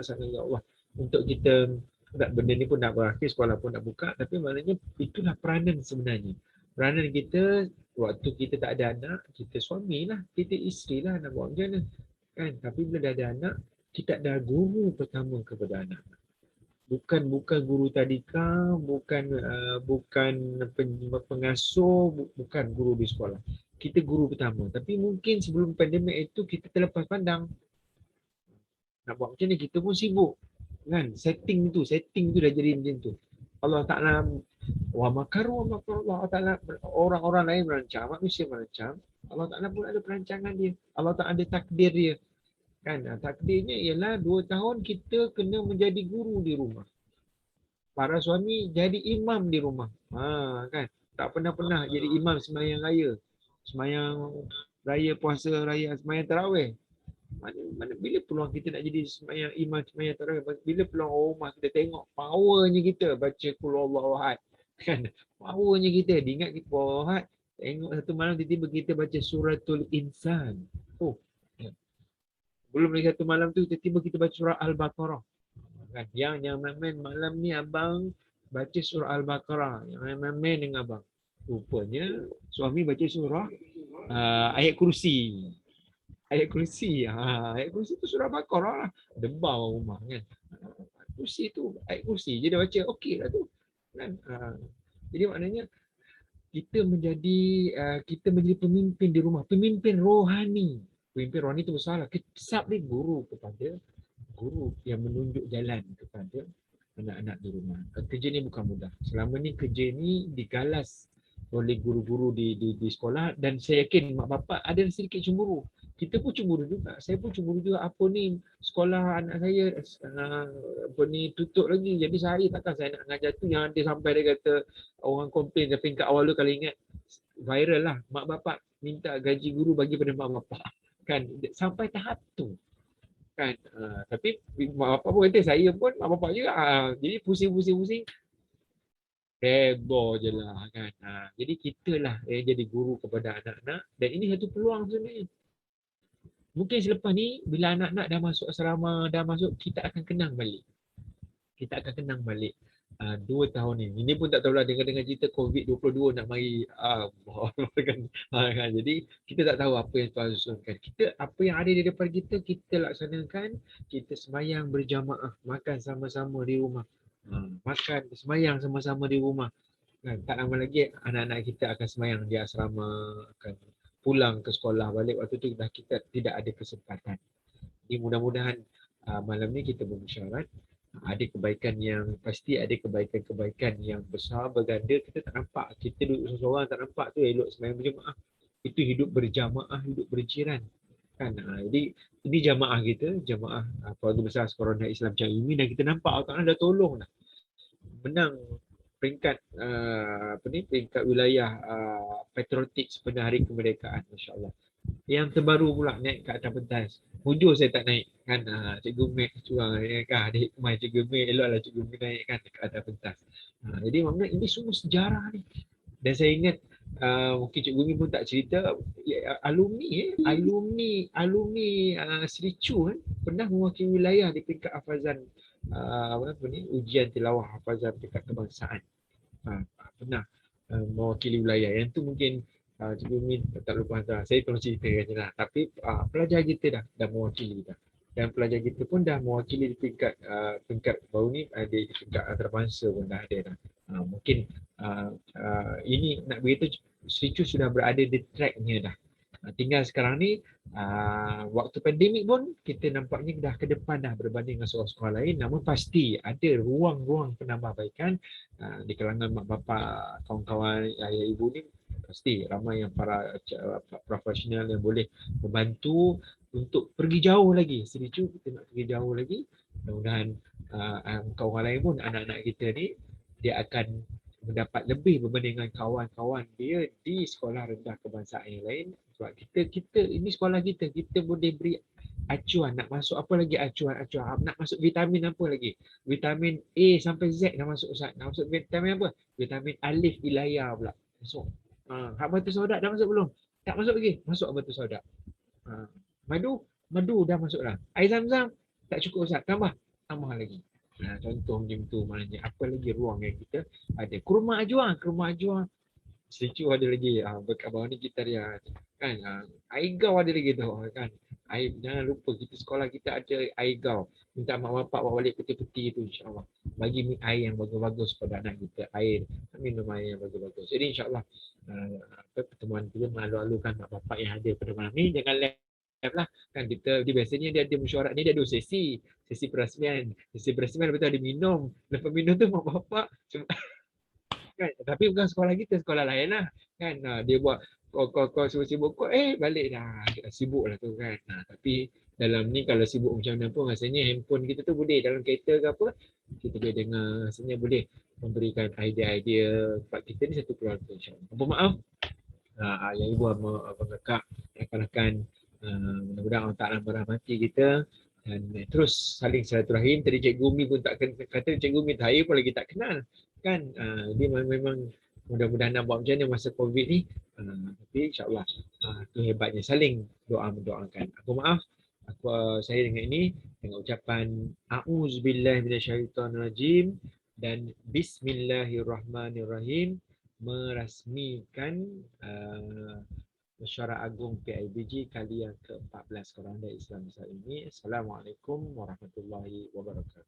sangat ya Allah untuk kita, benda ni pun nak berakhir, sekolah pun nak buka, tapi maknanya itulah peranan sebenarnya. Peranan kita waktu kita tak ada anak, kita suami lah, kita isteri lah, nak buat macam mana kan. Tapi bila dah ada anak, kita ada guru pertama kepada anak. Bukan guru tadika, bukan pengasuh, bukan guru di sekolah. Kita guru pertama. Tapi mungkin sebelum pandemik itu kita terlepas pandang. Nak buat macam ni, kita pun sibuk kan. Setting tu dah jadi macam tu. Allah Ta'ala wa makaru Allah Ta'ala, orang-orang lain merancang, manusia merancang, Allah Ta'ala pun ada perancangan dia. Allah Ta'ala ada takdir dia. Kan, takdirnya ialah 2 tahun kita kena menjadi guru di rumah. Para suami jadi imam di rumah. Kan, tak pernah jadi imam sembahyang raya. Sembahyang raya, puasa raya, sembahyang tarawih. Mana bila peluang kita nak jadi sembahyang imam, sembahyang tarawih, bila peluang rumah kita tengok powernya kita baca qul huwallahu ahad. Kan, powernya kita diingat kita ahad. Tengok satu malam tiba-tiba kita baca suratul insan. Belum lagi satu malam tu tiba-tiba kita baca surah Al-Baqarah. Kan? Yang malam ni abang baca surah Al-Baqarah. Yang main dengan abang. Rupanya suami baca surah ayat kursi. Ayat kursi tu surah Al-Baqarah lah. Debar rumah kan. Kursi tu ayat kursi. Jadi baca okey lah tu. Kan? Jadi maknanya kita menjadi pemimpin di rumah, pemimpin rohani. Pemimpin rohani itu besarlah. Kita ni guru yang menunjuk jalan kepada anak-anak di rumah. Kerja ni bukan mudah. Selama ni kerja ni digalas oleh guru-guru di sekolah, dan saya yakin mak bapak ada sedikit cemburu. Kita pun cemburu juga. Saya pun cemburu juga, apa ni sekolah anak saya apa ni tutup lagi. Jadi saya takkan saya nak mengajar tu. Yang ada sampai dia kata orang komplain ke peringkat awal tu, kalau ingat viral lah, mak bapak minta gaji guru bagi pada mak bapak. Kan sampai tahap tu. Kan tapi mak bapak pun kata saya pun mak bapak juga. Jadi pusing heboh je lah kan. Jadi kita lah yang jadi guru kepada anak-anak, dan ini satu peluang sebenarnya. Mungkin selepas ni bila anak-anak dah masuk asrama, dah masuk, kita akan kenang balik. 2 tahun ni. Ini pun tak tahulah, dengar cerita COVID-22 nak mari kan. Jadi kita tak tahu apa yang Tuhan susunkan. Kita apa yang ada di depan kita, kita laksanakan. Kita semayang berjamaah, makan sama-sama di rumah. Makan semayang sama-sama di rumah. Kan, tak lama lagi anak-anak kita akan semayang di asrama, akan pulang ke sekolah balik. Waktu tu dah kita tidak ada kesempatan. Jadi mudah-mudahan malam ni kita bermusyawarah. Ada kebaikan yang pasti, ada kebaikan-kebaikan yang besar berganda. Kita tak nampak, kita duduk seorang-seorang tak nampak tu elok semayang berjamaah. Itu hidup berjamaah, hidup berjiran kan. Jadi ini jamaah kita, jamaah keluarga besar Sekolah Islam Cari Umi, dan kita nampak Allah dah tolong dah menang peringkat peringkat wilayah patriotik sepenuh hari kemerdekaan, masya-Allah. Yang terbaru pula naik ke atas pentas. Hujur saya tak naik kan. Cikgu Mek curang kan. Ada hikmah Cikgu Mek, eloklah Cikgu Mek naik kan ke atas pentas. Jadi maknanya ini semua sejarah ni. Dan saya ingat mungkin Cikgu Mek pun tak cerita, alumni Sri Chu kan pernah mewakili wilayah di peringkat hafazan ujian tilawah hafazan peringkat kebangsaan. Pernah mewakili wilayah. Yang tu mungkin Cikgu Min tak lupa hantar. Saya tolong ceritakan je lah. Tapi pelajar kita dah mewakili dah. Dan pelajar kita pun dah mewakili di peringkat baru ni, di peringkat antarabangsa pun dah ada dah. Mungkin ini nak beritahu Sri Chu sudah berada di tracknya dah. Tinggal sekarang ni waktu pandemik pun kita nampaknya dah ke depan dah berbanding dengan sekolah-sekolah lain. Namun pasti ada ruang-ruang penambahbaikan di kalangan mak bapak, kawan-kawan, ayah ibu ni. Pasti ramai yang para profesional yang boleh membantu untuk pergi jauh lagi. Sri Chu kita nak pergi jauh lagi. Mudah-mudahan kawan lain pun, anak-anak kita ni dia akan mendapat lebih berbanding dengan kawan-kawan dia di sekolah rendah kebangsaan yang lain. Sebab kita ini sekolah kita boleh beri acuan. Nak masuk apa lagi acuan. Nak masuk vitamin apa lagi? Vitamin A sampai Z dah masuk Ustaz. Nak masuk vitamin apa? Vitamin alif ilayah pula. Masuk. Hak batu sauda dah masuk belum? Tak masuk lagi. Masuk batu sauda. Madu dah masuk dah. Air zam-zam tak cukup Ustaz. Tambah lagi. Contoh macam tu, maknanya apa lagi ruang yang kita ada. Kurma ajuang. Sri Chu ada lagi. Berkat bawah ni kita dia kan. Air gau ada lagi tu kan. Air, jangan lupa kita sekolah kita ada air gau. Minta mak bapak bawa balik peti-peti tu, insya-Allah. Bagi air yang bagus-bagus pada anak kita. Minum air yang bagus-bagus. Jadi insya-Allah pertemuan kita malu-alukan mak bapak yang ada pada malam ni. Jangan live lah kan. Dia biasanya dia ada mesyuarat ni, dia ada sesi perasmian lepas tu ada minum. Lepas minum tu mak bapak kan. Tapi bukan sekolah kita, sekolah lain lah kan. Dia buat kau sibuk kau balik dah, sibuk lah tu kan. Tapi dalam ni kalau sibuk macam mana pun, rasanya handphone kita tu boleh dalam kereta ke apa, kita boleh dengar, rasanya boleh memberikan idea-idea. Sebab kita ni satu keluarga, insyaAllah. Apa maaf ayah ibu, abang kakak, rakan-rakan, mudah-mudahan Allah Ta'ala merahmati kita dan terus saling silaturahim. Tadi Cikgu Umi pun tak kata, Cikgu Umi saya pun lagi tak kenal kan. Dia memang mudah-mudahan nak buat macam mana masa COVID ni. Tapi insyaAllah tu hebatnya saling mendoakan. Aku maaf, saya dengan ini dengan ucapan A'udzubillahi minasyaitonirrajim dan Bismillahirrahmanirrahim merasmikan Mesyuarat Agung PIBG kali yang ke-14 Sekolah Rendah Islam Besar ini. Assalamualaikum warahmatullahi wabarakatuh.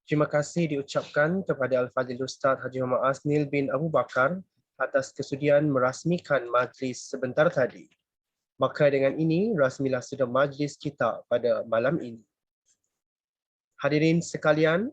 Terima kasih diucapkan kepada Al-Fadhil Ustaz Haji Muhammad Asnil bin Abu Bakar atas kesudian merasmikan majlis sebentar tadi. Maka dengan ini, rasmilah sudah majlis kita pada malam ini. Hadirin sekalian,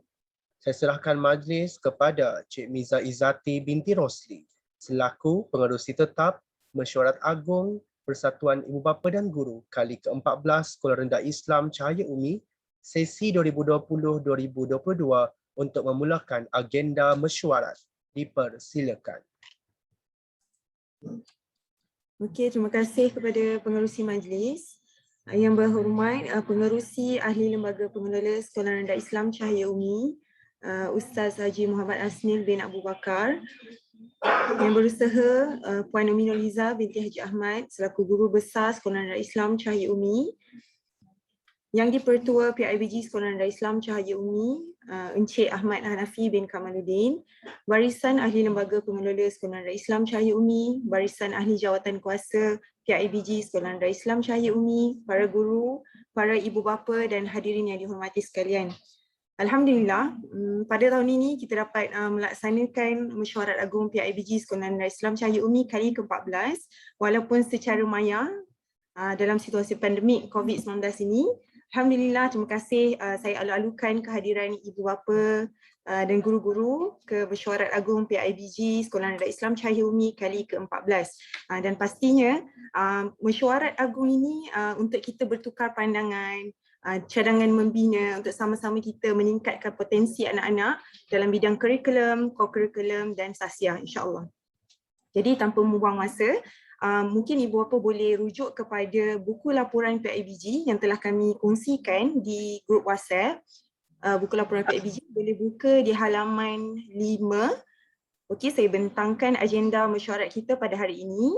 saya serahkan majlis kepada Cik Miza Izzati binti Rosli selaku pengerusi tetap Mesyuarat Agung Persatuan Ibu Bapa dan Guru kali ke-14 Sekolah Rendah Islam Cahaya Umi sesi 2020-2022 untuk memulakan agenda mesyuarat. Dipersilakan. Okey, terima kasih kepada pengerusi majlis. Yang berhormat pengerusi Ahli Lembaga Pengelola Sekolah Rendah Islam Cahaya Umi, Ustaz Haji Muhammad Asnil bin Abu Bakar. Yang berusaha Puan Umi Nurliza binti Haji Ahmad selaku Guru Besar Sekolah Rendah Islam Cahaya Umi. Yang di-Pertua PIBG Sekolah Rendah Islam Cahaya Umi, Encik Ahmad Hanafi bin Kamaluddin, Barisan Ahli Lembaga Pengelola Sekolah Rendah Islam Cahaya Umi, Barisan Ahli Jawatan Kuasa PIBG Sekolah Rendah Islam Cahaya Umi, para guru, para ibu bapa dan hadirin yang dihormati sekalian. Alhamdulillah, pada tahun ini kita dapat melaksanakan Mesyuarat Agung PIBG Sekolah Rendah Islam Cahaya Umi kali ke-14 walaupun secara maya dalam situasi pandemik COVID-19 ini. Alhamdulillah, terima kasih saya alu-alukan kehadiran ibu bapa dan guru-guru ke Mesyuarat Agung PIBG Sekolah Rendah Islam Cahaya Umi kali ke-14. Dan pastinya mesyuarat agung ini untuk kita bertukar pandangan, cadangan membina untuk sama-sama kita meningkatkan potensi anak-anak dalam bidang kurikulum, co-kurikulum dan sasiah, insya-Allah. Jadi tanpa membuang masa, mungkin ibu bapa boleh rujuk kepada buku laporan PIBG yang telah kami kongsikan di grup WhatsApp. Buku laporan PIBG boleh buka di halaman 5. Okey, saya bentangkan agenda mesyuarat kita pada hari ini.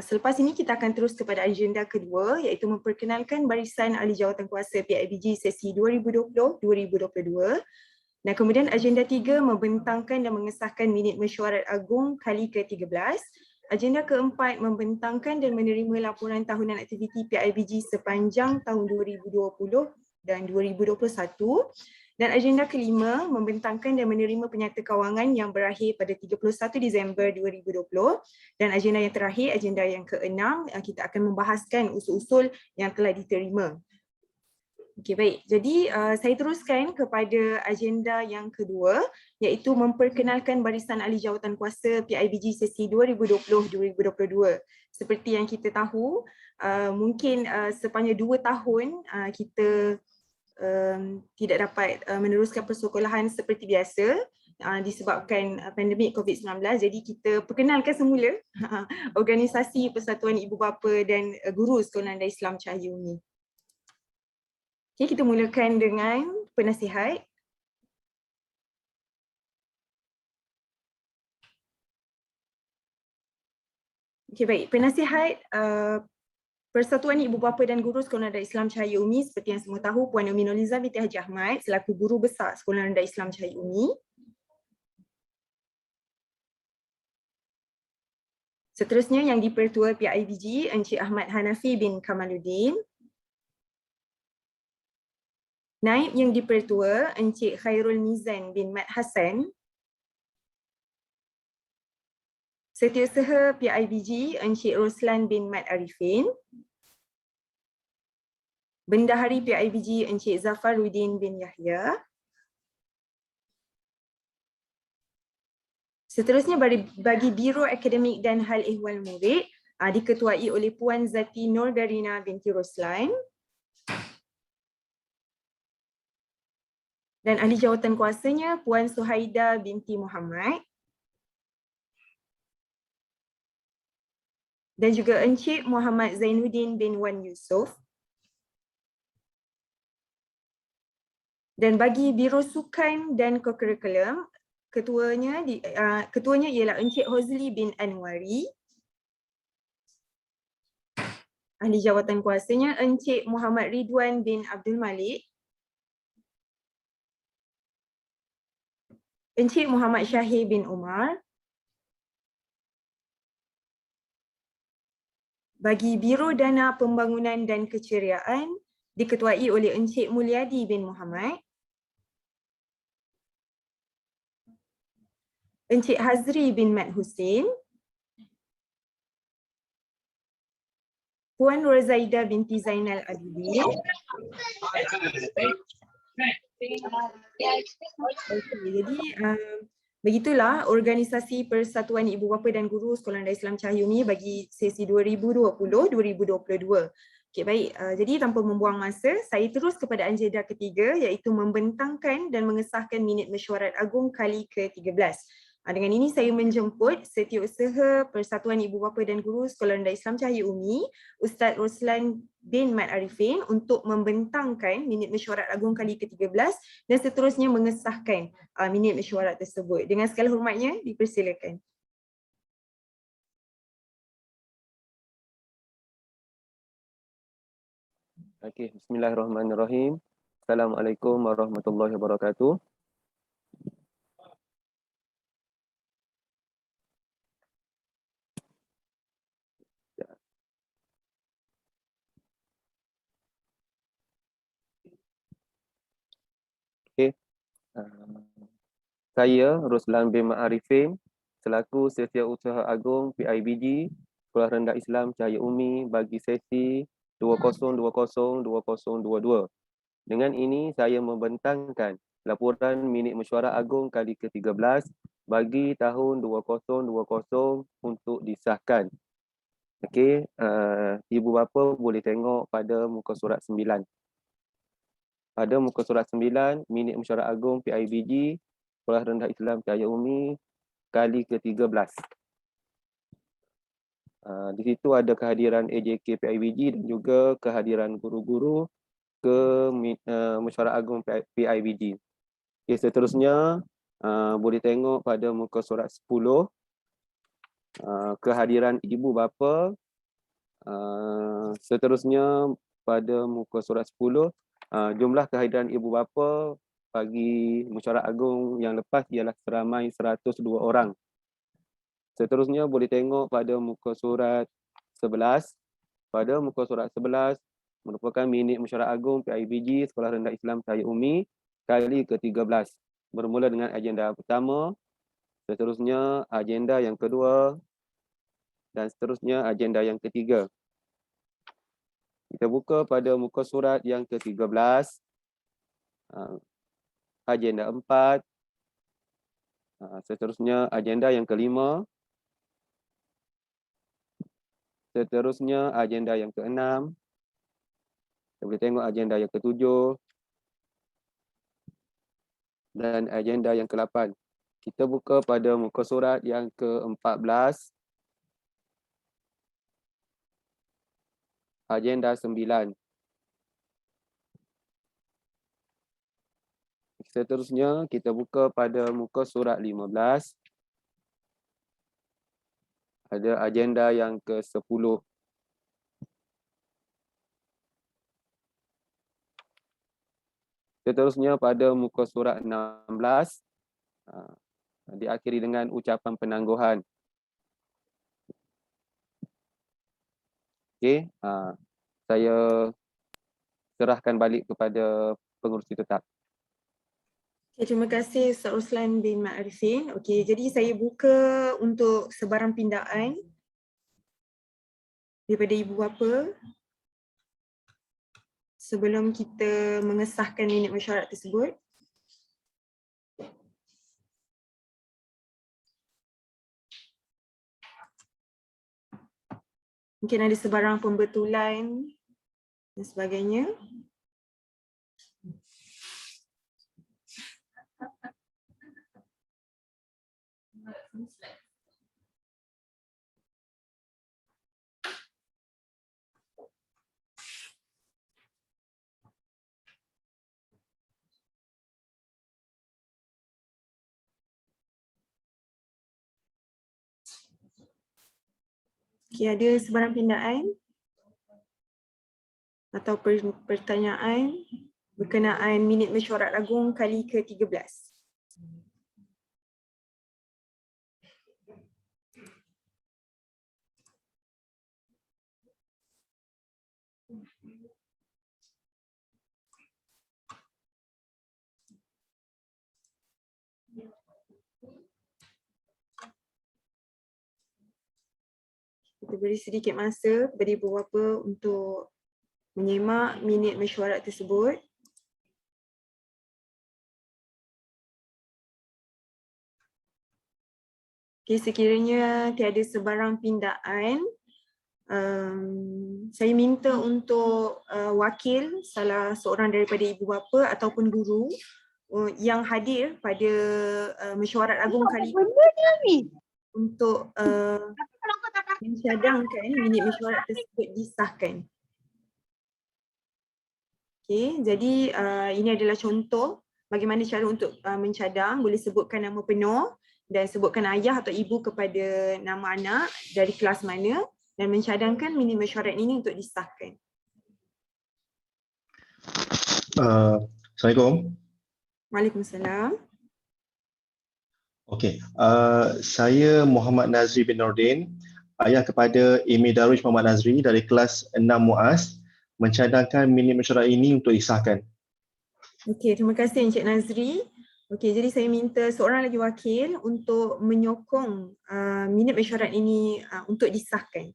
Selepas ini kita akan terus kepada agenda kedua, iaitu memperkenalkan Barisan Ahli Jawatan Kuasa PIBG sesi 2020-2022. Dan kemudian agenda 3 membentangkan dan mengesahkan minit mesyuarat agung kali ke-13. Agenda keempat membentangkan dan menerima laporan tahunan aktiviti PIBG sepanjang tahun 2020 dan 2021. Dan agenda kelima membentangkan dan menerima penyata kawangan yang berakhir pada 31 Disember 2020. Dan agenda yang terakhir, agenda yang keenam, kita akan membahaskan usul-usul yang telah diterima. Okey, baik. Jadi saya teruskan kepada agenda yang kedua, iaitu memperkenalkan Barisan Ahli Jawatan Kuasa PIBG sesi 2020-2022. Seperti yang kita tahu, mungkin sepanjang 2 tahun kita tidak dapat meneruskan persekolahan seperti biasa disebabkan pandemik COVID-19. Jadi kita perkenalkan semula organisasi Persatuan Ibu Bapa dan Guru Sekolah Rendah Islam Cahaya Umi. Okay, kita mulakan dengan penasihat. Okay, baik. Penasihat Persatuan Ibu Bapa dan Guru Sekolah Rendah Islam Cahaya Umi, seperti yang semua tahu, Puan Umi Nurliza binti Haji Ahmad selaku Guru Besar Sekolah Rendah Islam Cahaya Umi. Seterusnya yang di-Pertua PIBG, Encik Ahmad Hanafi bin Kamaluddin. Naib yang di-Pertua, Encik Khairul Mizan bin Mat Hassan. Setiausaha PIBG, Encik Roslan bin Mat Arifin. Bendahari PIBG, Encik Zafaruddin bin Yahya. Seterusnya bagi Biro Akademik dan Hal Ehwal Murid, diketuai oleh Puan Zati Nurdarina binti Roslan. Dan ahli jawatan kuasanya Puan Suhaida binti Muhammad. Dan juga Encik Muhammad Zainuddin bin Wan Yusof. Dan bagi Biro Sukan dan Co-Curriculum, ketuanya ialah Encik Hozli bin Anwari. Ahli jawatan kuasanya Encik Muhammad Ridwan bin Abdul Malik. Encik Muhammad Syahir bin Umar. Bagi Biro Dana Pembangunan dan Keceriaan, diketuai oleh Encik Mulyadi bin Muhammad. Encik Hazri bin Mat Hussein, Puan Rozaida binti Zainal Abidin. Okay, jadi begitulah organisasi Persatuan Ibu Bapa dan Guru Sekolah Rendah Islam Cahaya Umi bagi sesi 2020-2022. Okay, baik. Jadi tanpa membuang masa, saya terus kepada agenda ketiga iaitu membentangkan dan mengesahkan minit mesyuarat agung kali ke-13. Dengan ini saya menjemput Setiausaha Persatuan Ibu Bapa dan Guru Sekolah Rendah Islam Cahaya Umi, Ustaz Roslan bin Mat Arifin untuk membentangkan minit mesyuarat agung kali ke-13 dan seterusnya mengesahkan minit mesyuarat tersebut. Dengan segala hormatnya, dipersilakan. Okey, bismillahirrahmanirrahim. Assalamualaikum warahmatullahi wabarakatuh. Okey. Saya Roslan bin Mat Arifin selaku Setiausaha Agung PIBG Sekolah Rendah Islam Cahaya Umi bagi sesi 2020-2022. Dengan ini saya membentangkan laporan minit mesyuarat agung kali ke-13 bagi tahun 2020 untuk disahkan. Okey, ibu bapa boleh tengok pada muka surat 9. Pada muka surat 9, minit mesyuarat agung PIBG Sekolah Rendah Islam Cahaya Umi kali ke-13. Di situ ada kehadiran AJK PIBG dan juga kehadiran guru-guru ke mesyuarat agung PIBG. Okay, seterusnya boleh tengok pada muka surat 10, kehadiran ibu bapa. Seterusnya pada muka surat 10, jumlah kehadiran ibu bapa bagi mesyuarat agung yang lepas ialah seramai 102 orang. Seterusnya boleh tengok pada muka surat 11. Pada muka surat 11 merupakan minit mesyuarat agung PIBG Sekolah Rendah Islam Cahaya Umi kali ke-13. Bermula dengan agenda pertama, seterusnya agenda yang kedua dan seterusnya agenda yang ketiga. Kita buka pada muka surat yang ke-13, agenda 4, seterusnya agenda yang kelima, seterusnya agenda yang ke-6, kita boleh tengok agenda yang ke-7 dan agenda yang ke-8. Kita buka pada muka surat yang ke-14, agenda 9. Seterusnya kita buka pada muka surat 15. Ada agenda yang ke-10. Seterusnya pada muka surat 16, diakhiri dengan ucapan penangguhan. Okey, saya serahkan balik kepada pengurusi tetap. Okay, terima kasih Ustaz Roslan bin Mat Arifin. Okay, jadi saya buka untuk sebarang pindaan daripada ibu bapa sebelum kita mengesahkan minit mesyuarat tersebut. Mungkin ada sebarang pembetulan dan sebagainya. Okay, ada sebarang pindaan atau pertanyaan berkenaan minit mesyuarat agung kali ke-13. kita beri sedikit masa kepada ibu bapa untuk menyemak minit mesyuarat tersebut. Okay, sekiranya tiada sebarang pindaan, saya minta untuk wakil salah seorang daripada ibu bapa ataupun guru yang hadir pada mesyuarat agung kali ini untuk mencadangkan minit mesyuarat tersebut disahkan. Okay, jadi ini adalah contoh bagaimana cara untuk mencadang. Boleh sebutkan nama penuh dan sebutkan ayah atau ibu kepada nama anak dari kelas mana dan mencadangkan minit mesyuarat ini untuk disahkan. Assalamualaikum. Waalaikumsalam. Okey, saya Muhammad Nazri bin Nordin, ayah kepada Amy Darwish Muhammad Nazri dari kelas 6 MUAS, mencadangkan minit mesyuarat ini untuk disahkan. Okey, terima kasih Encik Nazri. Okey, jadi saya minta seorang lagi wakil untuk menyokong minit mesyuarat ini untuk disahkan.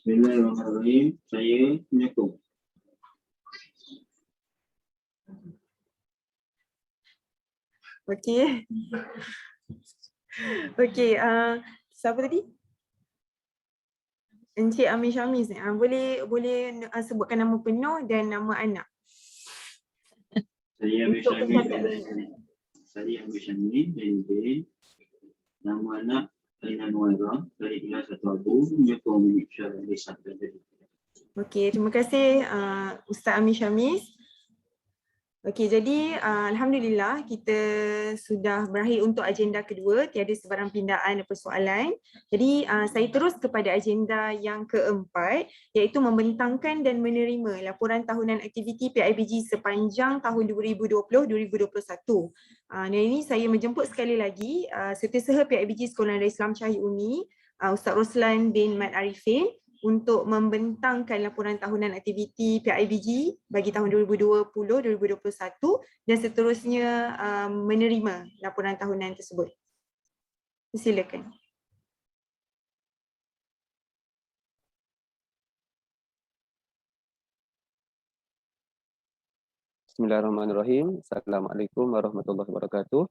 Bismillahirrahmanirrahim. Saya menyokong. Okey. Okey, siapa tadi? Encik Amir Syamiz. Boleh sebutkan nama penuh dan nama anak. Saya Amir Syamiz. Saya Amir Syamiz bin nama anak Alina Nuaira dari kelas 1 Abu, menyokong minit mesyuarat disahkan tadi. Okey, terima kasih Ustaz Amir Syamiz. Okey, jadi alhamdulillah kita sudah berakhir untuk agenda kedua, tiada sebarang pindaan dan persoalan. Jadi saya terus kepada agenda yang keempat, iaitu membentangkan dan menerima laporan tahunan aktiviti PIBG sepanjang tahun 2020-2021. Dan ini saya menjemput sekali lagi Setiausaha PIBG Sekolah Rendah Islam Cahaya Umi, Ustaz Roslan bin Mat Arifin, untuk membentangkan laporan tahunan aktiviti PIBG bagi tahun 2020-2021 dan seterusnya menerima laporan tahunan tersebut. Silakan. Bismillahirrahmanirrahim. Assalamualaikum warahmatullahi wabarakatuh.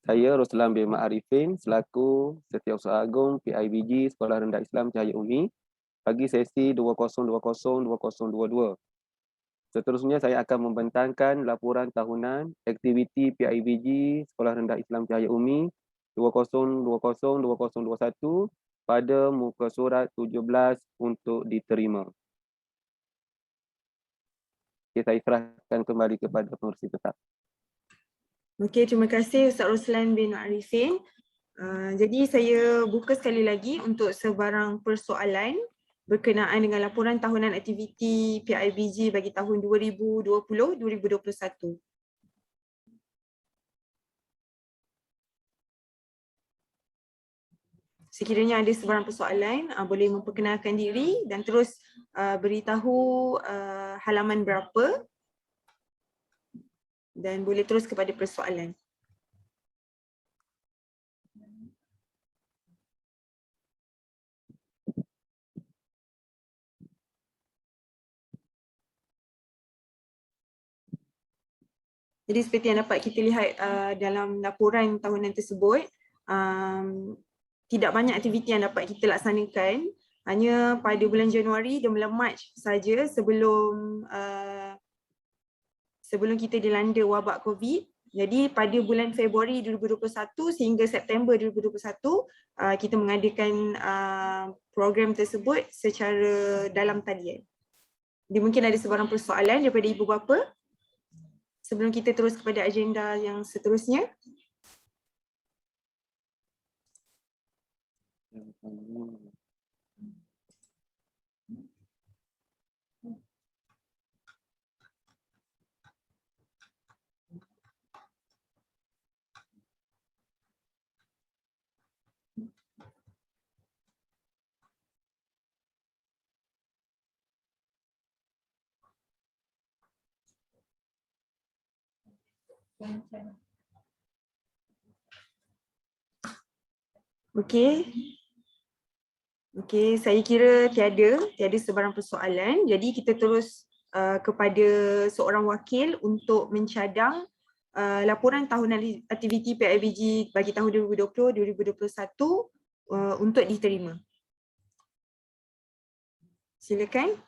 Saya Roslan bin Ma'arifin selaku Setiausaha Agung PIBG Sekolah Rendah Islam Cahaya Umi bagi sesi 2020-2022. Seterusnya saya akan membentangkan laporan tahunan aktiviti PIBG Sekolah Rendah Islam Cahaya Umi 2020-2021 pada muka surat 17 untuk diterima. Okay, saya serahkan kembali kepada pengerusi tetap. Okey, terima kasih Ustaz Roslan bin Arifin. Jadi saya buka sekali lagi untuk sebarang persoalan berkenaan dengan laporan tahunan aktiviti PIBG bagi tahun 2020-2021. Sekiranya ada sebarang persoalan, boleh memperkenalkan diri dan terus beritahu halaman berapa dan boleh terus kepada persoalan. Jadi seperti yang dapat kita lihat dalam laporan tahunan tersebut, tidak banyak aktiviti yang dapat kita laksanakan. Hanya pada bulan Januari dan bulan Mac saja sebelum kita dilanda wabak COVID. Jadi pada bulan Februari 2021 sehingga September 2021 kita mengadakan program tersebut secara dalam talian. Jadi mungkin ada sebarang persoalan daripada ibu bapa sebelum kita terus kepada agenda yang seterusnya. Okey. Okey, saya kira tiada sebarang persoalan. Jadi kita terus kepada seorang wakil untuk mencadang laporan tahunan aktiviti PIBG bagi tahun 2020-2021 untuk diterima. Silakan.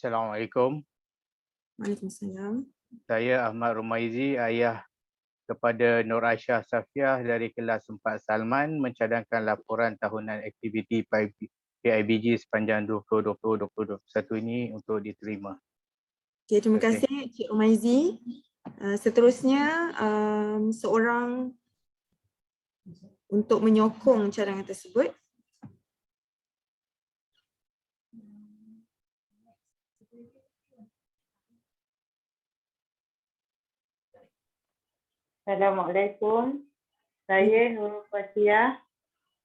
Assalamualaikum. Waalaikumsalam. Saya Ahmad Rumaizi, ayah kepada Nur Aisyah Safiah dari kelas 4 Salman mencadangkan laporan tahunan aktiviti PIBG sepanjang 2020-2021 ini untuk diterima. Okay, terima kasih Cik Rumaizi. Seterusnya seorang untuk menyokong cadangan tersebut. Assalamualaikum. Saya Nurul Fatihah,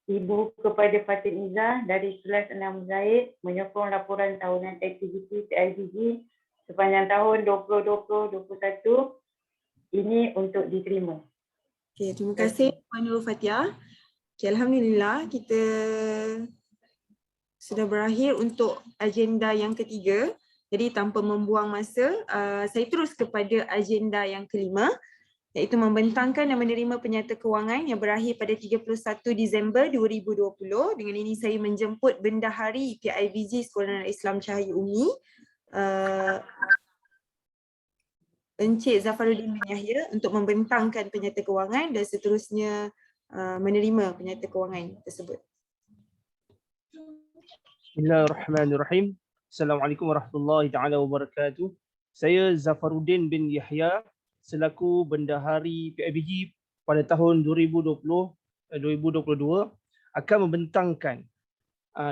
ibu kepada Fatin Izzah dari kelas 6 Zaid menyokong laporan tahunan aktiviti PIBG sepanjang tahun 2020-2021 ini untuk diterima. Okay, terima kasih Puan Nurul Fatihah. Okay, Alhamdulillah kita sudah berakhir untuk agenda yang ketiga. Jadi tanpa membuang masa, saya terus kepada agenda yang kelima, iaitu membentangkan dan menerima penyata kewangan yang berakhir pada 31 Disember 2020. Dengan ini saya menjemput Bendahari PIBG Sekolah Rendah Islam Cahaya Umi, Encik Zafaruddin bin Yahya untuk membentangkan penyata kewangan dan seterusnya menerima penyata kewangan tersebut. Bismillahirrahmanirrahim. Assalamualaikum warahmatullahi taala wabarakatuh. Saya Zafaruddin bin Yahya selaku Bendahari PIBG pada tahun 2020-2022 akan membentangkan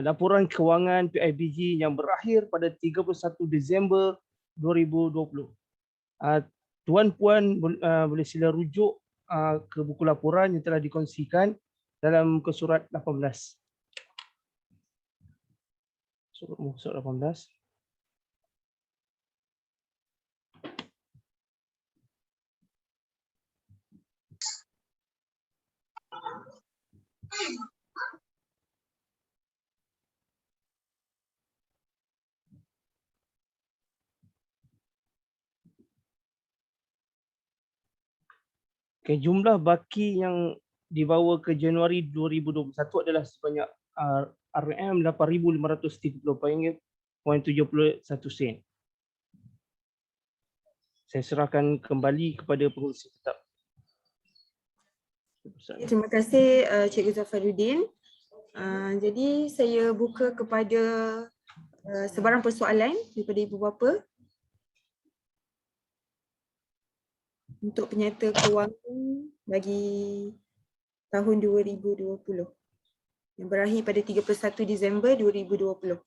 laporan kewangan PIBG yang berakhir pada 31 Disember 2020. Tuan-puan boleh sila rujuk ke buku laporan yang telah dikongsikan dalam muka surat 18. Muka surat 18. Okay, jumlah baki yang dibawa ke Januari 2021 adalah sebanyak RM8,530.71. Saya serahkan kembali kepada pengurusi tetap. Terima kasih Cikgu Zafaruddin. Jadi saya buka kepada sebarang persoalan daripada ibu bapa untuk penyata kewangan bagi tahun 2020 yang berakhir pada 31 Disember 2020.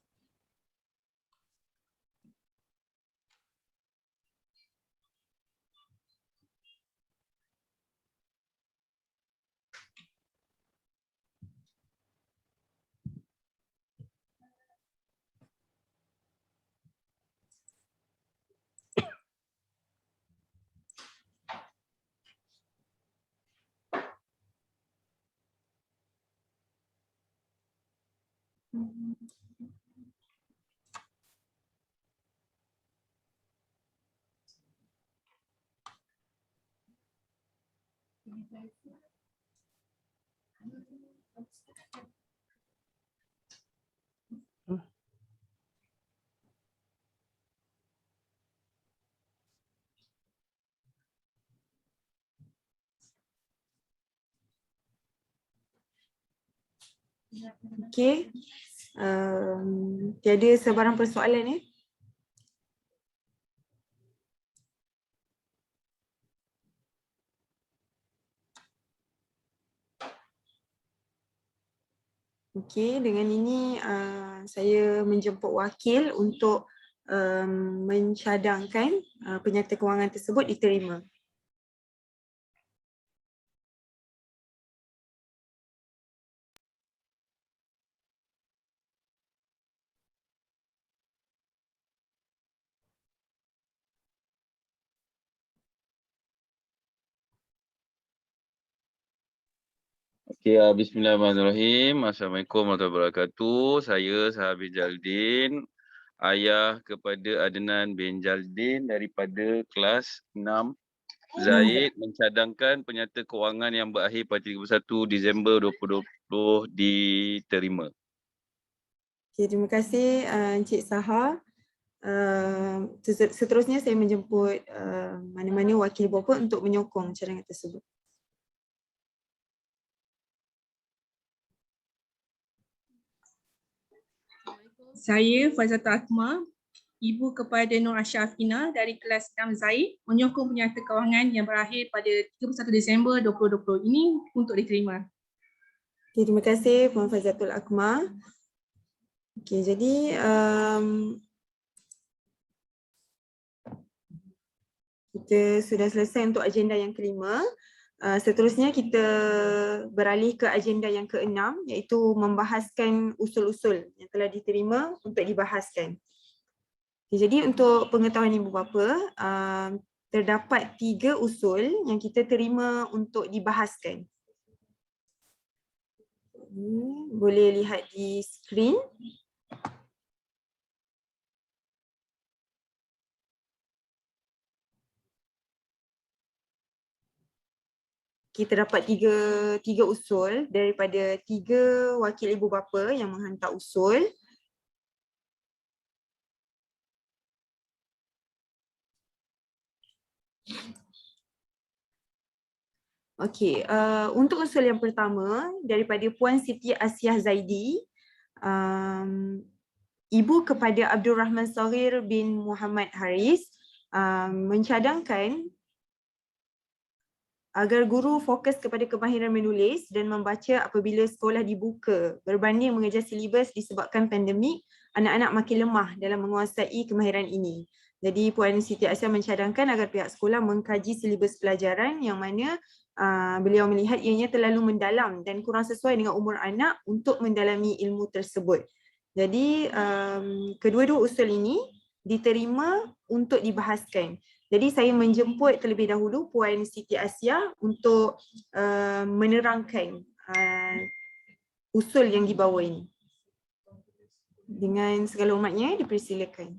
Okey, tiada sebarang persoalan ya? Okey, dengan ini saya menjemput wakil untuk mencadangkan penyata kewangan tersebut diterima. Okey, bismillahirrahmanirrahim. Assalamualaikum warahmatullahi wabarakatuh. Saya Sahabi Jaldin, ayah kepada Adnan bin Jaldin daripada kelas 6. Zaid mencadangkan penyata kewangan yang berakhir pada 31 Disember 2020 diterima. Okay, terima kasih Encik Saha. Seterusnya saya menjemput mana-mana wakil bapa untuk menyokong cadangan tersebut. Saya Faizatul Akmal, ibu kepada Nur Asha Afina dari kelas 6 Zaid, menyokong penyata kewangan yang berakhir pada 31 Disember 2020 ini untuk diterima. Okay, terima kasih Puan Faizatul Akmal. Okay, jadi kita sudah selesai untuk agenda yang kelima. Seterusnya kita beralih ke agenda yang keenam, iaitu membahaskan usul-usul yang telah diterima untuk dibahaskan. Jadi untuk pengetahuan ibu bapa, terdapat 3 usul yang kita terima untuk dibahaskan. Boleh lihat di skrin. Kita dapat tiga usul daripada 3 wakil ibu bapa yang menghantar usul. Okey, untuk usul yang pertama daripada Puan Siti Asiah Zaidi, ibu kepada Abdul Rahman Saghir bin Muhammad Haris, mencadangkan agar guru fokus kepada kemahiran menulis dan membaca apabila sekolah dibuka berbanding mengejar silibus disebabkan pandemik, anak-anak makin lemah dalam menguasai kemahiran ini. Jadi Puan Siti Asiah mencadangkan agar pihak sekolah mengkaji silibus pelajaran yang mana beliau melihat ianya terlalu mendalam dan kurang sesuai dengan umur anak untuk mendalami ilmu tersebut. Jadi kedua-dua usul ini diterima untuk dibahaskan. Jadi saya menjemput terlebih dahulu Puan Siti Asiah untuk menerangkan usul yang dibawa ini. Dengan segala hormatnya dipersilakan.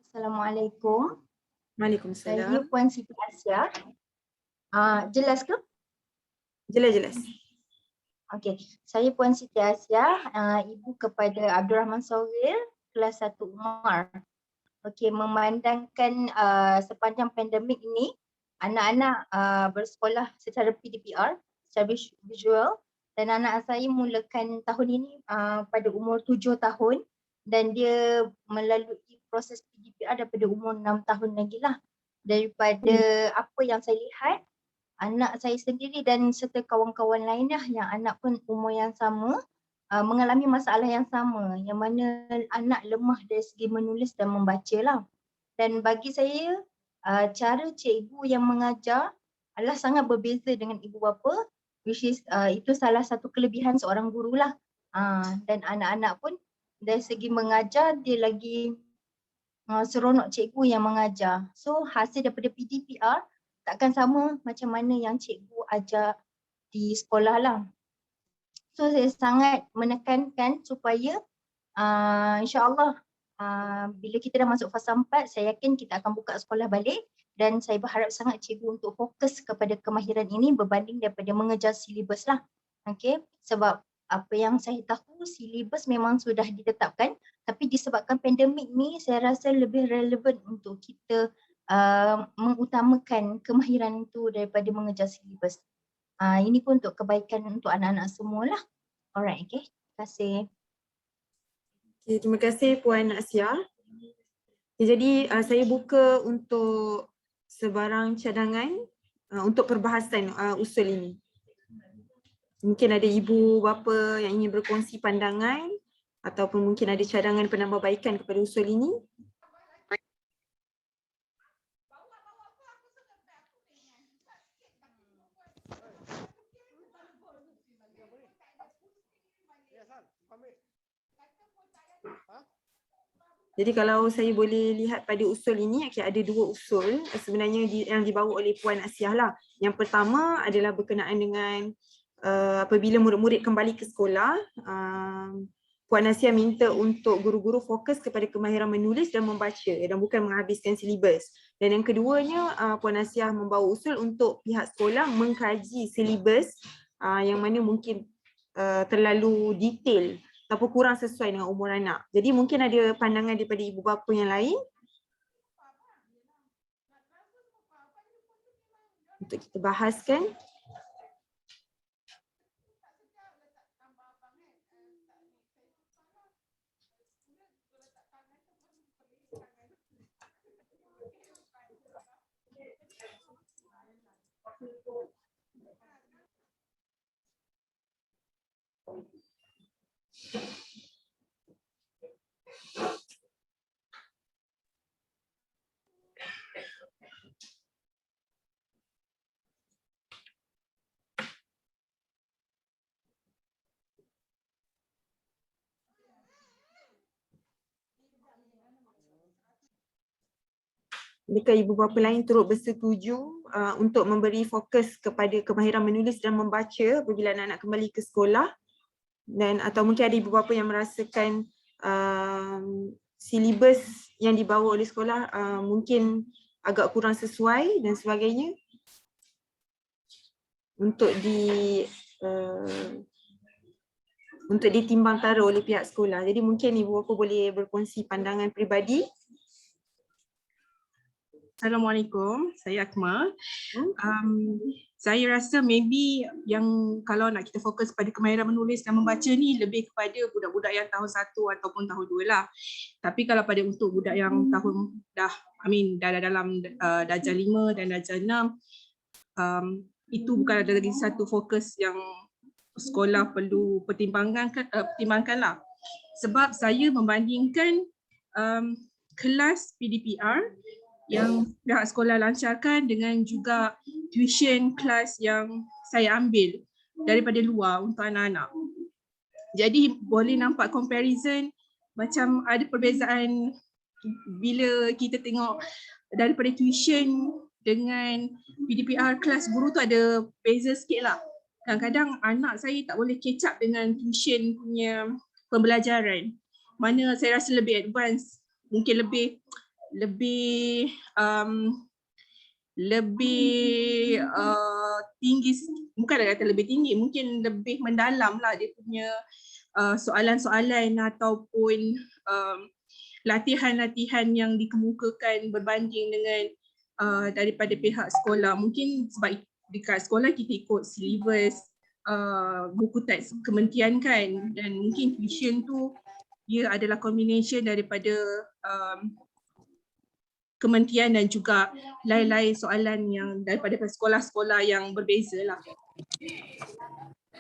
Assalamualaikum. Waalaikumsalam. Saya Puan Siti Asiah. Jelas ke? Jelas. Okey, saya Puan Siti Asiah, ibu kepada Abdul Rahman Saghir, kelas 1 Umar. Okey, memandangkan sepanjang pandemik ini, anak-anak bersekolah secara PDPR, secara visual, dan anak saya mulakan tahun ini pada umur 7 tahun dan dia melalui proses PDPR daripada umur 6 tahun lagi lah. Daripada apa yang saya lihat, anak saya sendiri dan serta kawan-kawan lainnya yang anak pun umur yang sama mengalami masalah yang sama, yang mana anak lemah dari segi menulis dan membaca lah. Dan bagi saya cara cikgu yang mengajar adalah sangat berbeza dengan ibu bapa, which is itu salah satu kelebihan seorang guru lah. Dan anak-anak pun dari segi mengajar dia lagi seronok cikgu yang mengajar. So hasil daripada PDPR takkan sama macam mana yang cikgu ajar di sekolah lah. So saya sangat menekankan supaya insyaAllah bila kita dah masuk fasa 4, saya yakin kita akan buka sekolah balik dan saya berharap sangat cikgu untuk fokus kepada kemahiran ini berbanding daripada mengejar silibus lah. Okay, sebab apa yang saya tahu silibus memang sudah ditetapkan, tapi disebabkan pandemik ni saya rasa lebih relevan untuk kita mengutamakan kemahiran itu daripada mengejar silibus. Ini pun untuk kebaikan untuk anak-anak semualah. Alright, okay. Terima kasih. Okay, terima kasih Puan Asiah. Okay, jadi saya buka untuk sebarang cadangan untuk perbahasan usul ini. Mungkin ada ibu bapa yang ingin berkongsi pandangan ataupun mungkin ada cadangan penambahbaikan kepada usul ini. Jadi kalau saya boleh lihat pada usul ini, okay, ada dua usul sebenarnya yang dibawa oleh Puan Asiah lah. Yang pertama adalah berkenaan dengan apabila murid-murid kembali ke sekolah, Puan Asiah minta untuk guru-guru fokus kepada kemahiran menulis dan membaca dan bukan menghabiskan silibus. Dan yang keduanya, Puan Asiah membawa usul untuk pihak sekolah mengkaji silibus yang mana mungkin terlalu detail ataupun kurang sesuai dengan umur anak. Jadi mungkin ada pandangan daripada ibu bapa yang lain untuk kita bahaskan. Adakah ibu bapa lain turut bersetuju untuk memberi fokus kepada kemahiran menulis dan membaca apabila anak-anak kembali ke sekolah? Dan atau mungkin ada ibu bapa yang merasakan silibus yang dibawa oleh sekolah mungkin agak kurang sesuai dan sebagainya untuk ditimbang tara oleh pihak sekolah. Jadi mungkin ibu bapa boleh berkongsi pandangan peribadi. Assalamualaikum, saya Akmal. Saya rasa maybe yang kalau nak kita fokus pada kemahiran menulis dan membaca ni lebih kepada budak-budak yang tahun 1 ataupun tahun 2 lah. Tapi kalau pada untuk budak yang tahun dah dalam darjah 5 dan darjah 6, itu bukan ada lagi satu fokus yang sekolah perlu pertimbangkan lah. Sebab saya membandingkan kelas PDPR yang pihak sekolah lancarkan dengan juga tuition kelas yang saya ambil daripada luar untuk anak-anak. Jadi boleh nampak comparison macam ada perbezaan bila kita tengok daripada tuition dengan PDPR kelas guru tu ada beza sikit lah. Kadang-kadang anak saya tak boleh catch up dengan tuition punya pembelajaran. Mana saya rasa lebih advance, mungkin lebih tinggi, bukan kata lebih tinggi, mungkin lebih mendalam lah dia punya soalan-soalan ataupun latihan-latihan yang dikemukakan berbanding dengan daripada pihak sekolah. Mungkin sebab dekat sekolah kita ikut silibus buku teks kementerian kan, dan mungkin tuition tu dia adalah combination daripada kementerian dan juga lain-lain soalan yang daripada sekolah-sekolah yang berbeza lah.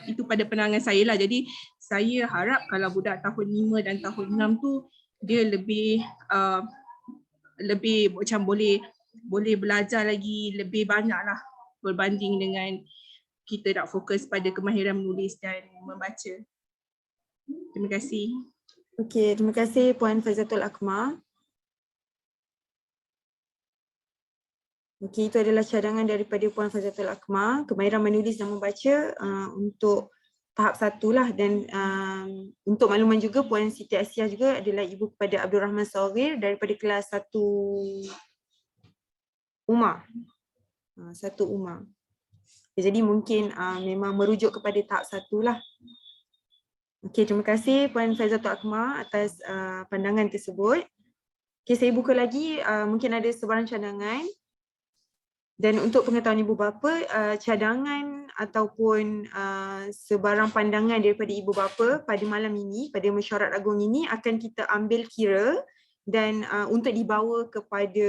Itu pada pandangan saya lah. Jadi saya harap kalau budak tahun 5 dan tahun 6 tu dia lebih macam boleh belajar lagi lebih banyak lah berbanding dengan kita nak fokus pada kemahiran menulis dan membaca. Terima kasih. Okey, terima kasih Puan Faizatul Akmal. Okey, itu adalah cadangan daripada Puan Faizatul Akmal, kemahiran menulis dan membaca untuk tahap 1 lah. Dan untuk makluman juga, Puan Siti Asiah juga adalah ibu kepada Abdul Rahman Saghir daripada kelas 1 Umar. 1 Umar. Jadi mungkin memang merujuk kepada tahap 1 lah. Okey, terima kasih Puan Faizatul Akmal atas pandangan tersebut. Okey, saya buka lagi, mungkin ada sebarang cadangan. Dan untuk pengetahuan ibu bapa, cadangan ataupun sebarang pandangan daripada ibu bapa pada malam ini, pada mesyuarat agung ini akan kita ambil kira dan untuk dibawa kepada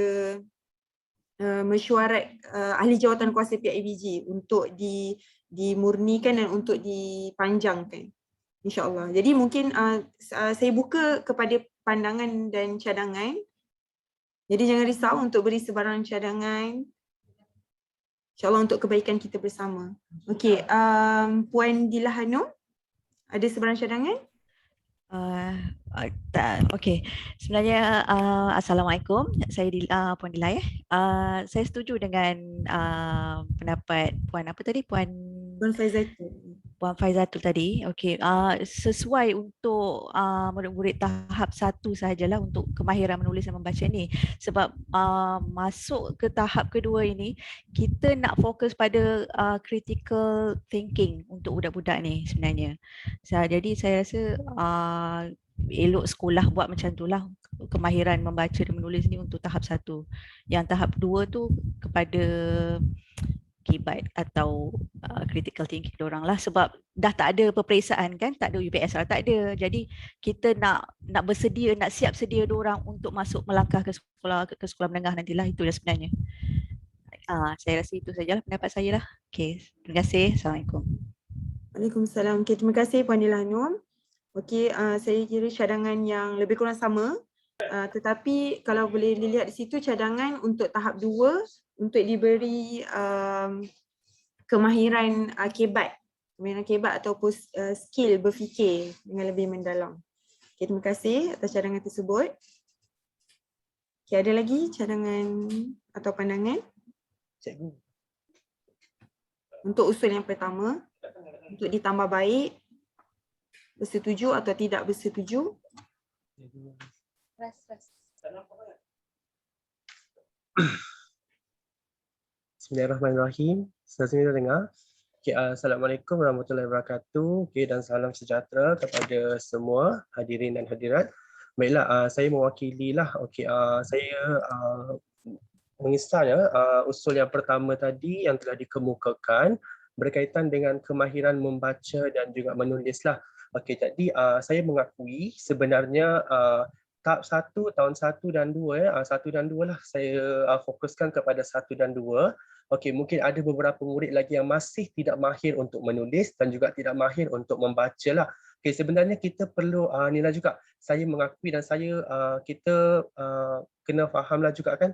mesyuarat ahli jawatan kuasa PIBG untuk dimurnikan dan untuk dipanjangkan, insyaAllah. Jadi mungkin saya buka kepada pandangan dan cadangan. Jadi jangan risau untuk beri sebarang cadangan, InsyaAllah untuk kebaikan kita bersama. Okey, Puan Dila Hanum, ada sebarang cadangan? Okey. Sebenarnya Assalamualaikum. Saya Puan Dila ya. Saya setuju dengan pendapat Puan apa tadi? Puan Faizatul tadi. Okey. Sesuai untuk murid-murid tahap 1 sahajalah untuk kemahiran menulis dan membaca ni. Sebab masuk ke tahap kedua ini kita nak fokus pada critical thinking untuk budak-budak ni sebenarnya. Jadi saya rasa elok sekolah buat macam itulah, kemahiran membaca dan menulis ni untuk tahap 1. Yang tahap 2 tu kepada kibat atau critical thinking diorang lah, sebab dah tak ada peperiksaan kan, tak ada UPSR, tak ada. Jadi kita nak bersedia, nak siap sedia diorang untuk masuk melangkah ke sekolah menengah nantilah, itulah sebenarnya. Saya rasa itu sajalah pendapat saya lah. Okey, terima kasih. Assalamualaikum. Waalaikumsalam. Okay, terima kasih Puan Dila Nur. Okey, saya kira cadangan yang lebih kurang sama. Tetapi kalau boleh dilihat di situ cadangan untuk tahap 2 untuk diberi kemahiran kebat ataupun skill berfikir dengan lebih mendalam. Okay, terima kasih atas cadangan tersebut. Okay, ada lagi cadangan atau pandangan? Cikgu. Untuk usul yang pertama, untuk ditambah baik, bersetuju atau tidak bersetuju? Bismillahirrahmanirrahim. Saya dengar. Okay, Assalamualaikum warahmatullahi wabarakatuh. Okay, dan salam sejahtera kepada semua hadirin dan hadirat. Baiklah, saya mewakililah. Okay, saya mengisah usul yang pertama tadi yang telah dikemukakan berkaitan dengan kemahiran membaca dan juga menulislah. Okey, jadi saya mengakui sebenarnya tahap 1, tahun 1 dan 2 1 dan 2 lah saya fokuskan kepada 1 dan 2. Okey, mungkin ada beberapa murid lagi yang masih tidak mahir untuk menulis dan juga tidak mahir untuk membaca lah. Okey, sebenarnya kita perlu inilah juga saya mengakui dan saya kita kena fahamlah juga kan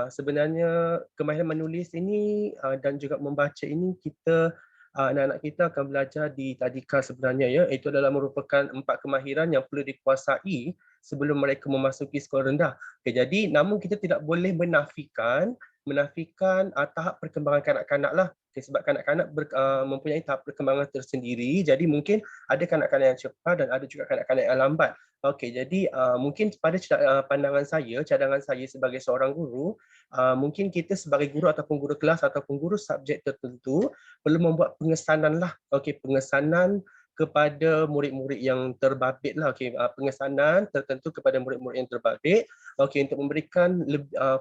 sebenarnya kemahiran menulis ini dan juga membaca ini kita anak-anak kita akan belajar di tadika sebenarnya ya. Itu adalah merupakan 4 kemahiran yang perlu dikuasai sebelum mereka memasuki sekolah rendah. Okay, jadi namun kita tidak boleh menafikan tahap perkembangan kanak-kanak lah. Okay, sebab kanak-kanak mempunyai tahap perkembangan tersendiri. Jadi mungkin ada kanak-kanak yang cepat dan ada juga kanak-kanak yang lambat. Okey, jadi mungkin pada pandangan saya, cadangan saya sebagai seorang guru, mungkin kita sebagai guru ataupun guru kelas ataupun guru subjek tertentu perlu membuat pengesanan lah. Okey, pengesanan kepada murid-murid yang terbabit lah. Okey, pengesanan tertentu kepada murid-murid yang terbabit. Okey, untuk memberikan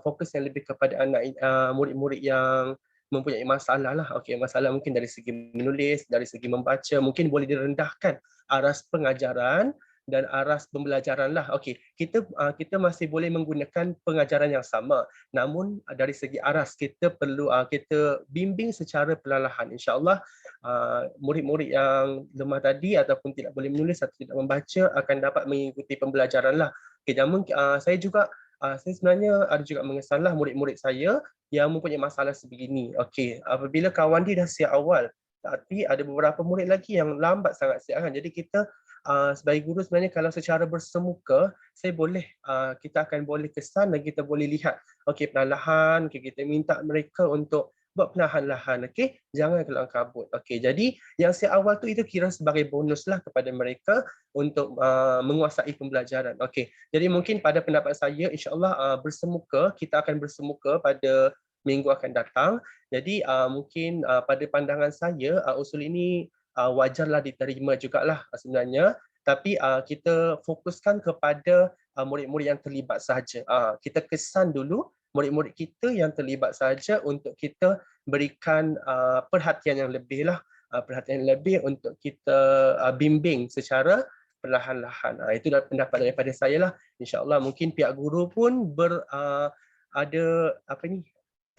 fokus yang lebih kepada anak murid-murid yang mempunyai masalah lah. Okey, masalah mungkin dari segi menulis, dari segi membaca, mungkin boleh direndahkan aras pengajaran dan aras pembelajaran lah. Okey, kita masih boleh menggunakan pengajaran yang sama. Namun dari segi aras kita perlu kita bimbing secara perlahan-lahan. InsyaAllah murid-murid yang lemah tadi ataupun tidak boleh menulis atau tidak membaca akan dapat mengikuti pembelajaran lah. Okey, namun saya juga saya sebenarnya ada juga mengesanlah murid-murid saya yang mempunyai masalah sebegini. Okey, apabila kawan dia dah siap awal, tapi ada beberapa murid lagi yang lambat sangat siap kan. Jadi kita sebagai guru sebenarnya kalau secara bersemuka kita akan boleh kesan dan kita boleh lihat okey perlahan kita minta mereka untuk buat perlahan-lahan, okey, jangan kelang kabut. Okey, jadi yang siap awal tu itu kira sebagai bonus lah kepada mereka untuk menguasai pembelajaran. Okey, jadi mungkin pada pendapat saya insya-Allah kita akan bersemuka pada minggu akan datang. Jadi mungkin pada pandangan saya usul ini wajarlah diterima jugalah sebenarnya, tapi kita fokuskan kepada murid-murid yang terlibat sahaja. Kita kesan dulu murid-murid kita yang terlibat sahaja untuk kita berikan perhatian yang lebih lah, perhatian yang lebih untuk kita bimbing secara perlahan-lahan. Itulah pendapat daripada saya lah. InsyaAllah mungkin pihak guru pun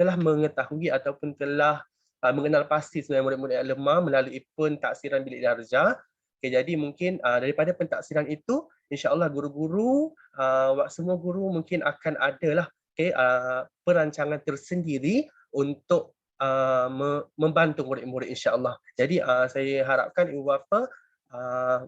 telah mengetahui ataupun telah mengenal pasti sebenarnya murid-murid yang lemah melalui pentaksiran bilik darjah. Okay, jadi mungkin daripada pentaksiran itu, insya-Allah guru-guru, semua guru mungkin akan adalah perancangan tersendiri untuk membantu murid-murid insya-Allah. Jadi saya harapkan ibu bapa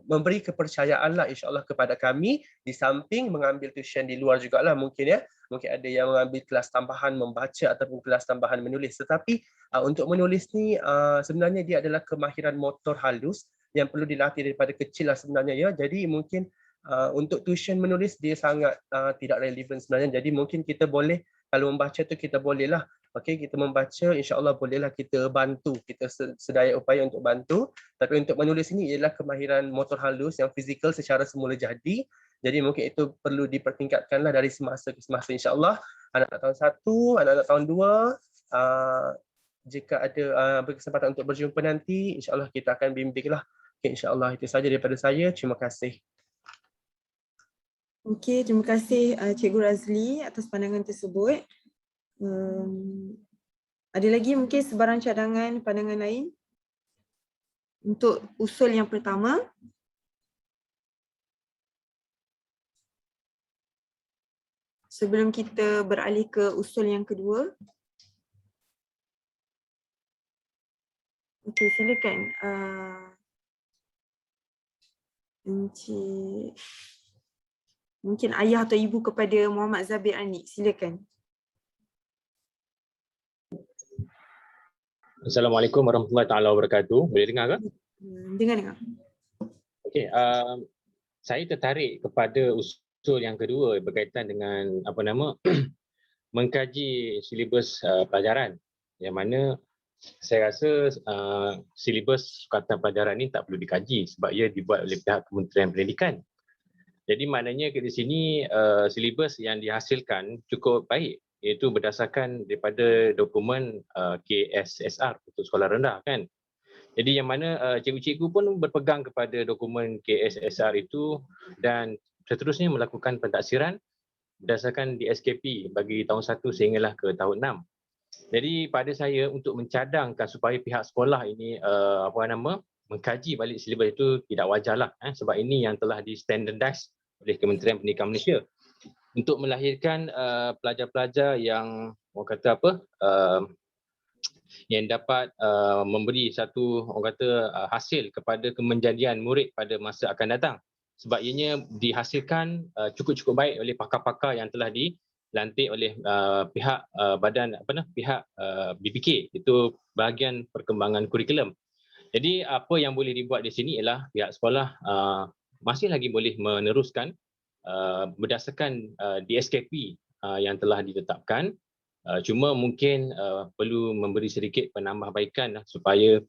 memberi kepercayaan lah insyaAllah kepada kami, di samping mengambil tuition di luar jugalah mungkin ya. Mungkin ada yang mengambil kelas tambahan membaca ataupun kelas tambahan menulis. Tetapi untuk menulis ni sebenarnya dia adalah kemahiran motor halus yang perlu dilatih daripada kecil lah sebenarnya ya. Jadi mungkin untuk tuition menulis dia sangat tidak relevan sebenarnya. Jadi mungkin kita boleh, kalau membaca tu kita boleh lah. Okey, kita membaca insya-Allah bolehlah kita bantu, kita sedaya upaya untuk bantu. Tapi untuk menulis ini ialah kemahiran motor halus yang fizikal secara semula jadi. Jadi mungkin itu perlu dipertingkatkanlah dari semasa ke semasa insya-Allah. Anak-anak tahun 1, anak-anak tahun 2, jika ada berkesempatan untuk berjumpa nanti, insya-Allah kita akan bimbinglah. Okay, insya-Allah itu saja daripada saya. Terima kasih. Okey, terima kasih Cikgu Razli atas pandangan tersebut. Ada lagi mungkin sebarang cadangan pandangan lain untuk usul yang pertama? Sebelum kita beralih ke usul yang kedua. Okey, silakan Encik, mungkin ayah atau ibu kepada Muhammad Zabir Anik, silakan. Assalamualaikum warahmatullahi taala wabarakatuh. Boleh dengar ke? Dengar. Okey, saya tertarik kepada usul yang kedua berkaitan dengan mengkaji silibus pelajaran, yang mana saya rasa silibus sukatan pelajaran ini tak perlu dikaji sebab ia dibuat oleh pihak Kementerian Pendidikan. Jadi maknanya di sini silibus yang dihasilkan cukup baik, iaitu berdasarkan daripada dokumen KSSR untuk sekolah rendah kan. Jadi yang mana cikgu-cikgu pun berpegang kepada dokumen KSSR itu dan seterusnya melakukan pentaksiran berdasarkan DSKP bagi tahun 1 sehinggalah ke tahun 6. Jadi pada saya untuk mencadangkan supaya pihak sekolah ini mengkaji balik silibus itu tidak wajarlah sebab ini yang telah di-standardize oleh Kementerian Pendidikan Malaysia untuk melahirkan pelajar-pelajar yang yang dapat memberi satu hasil kepada kemenjadian murid pada masa akan datang. Sebab ianya dihasilkan cukup-cukup baik oleh pakar-pakar yang telah dilantik oleh pihak pihak BPK, itu bahagian perkembangan kurikulum. Jadi apa yang boleh dibuat di sini ialah pihak sekolah masih lagi boleh meneruskan berdasarkan DSKP yang telah ditetapkan, cuma mungkin perlu memberi sedikit penambahbaikan supaya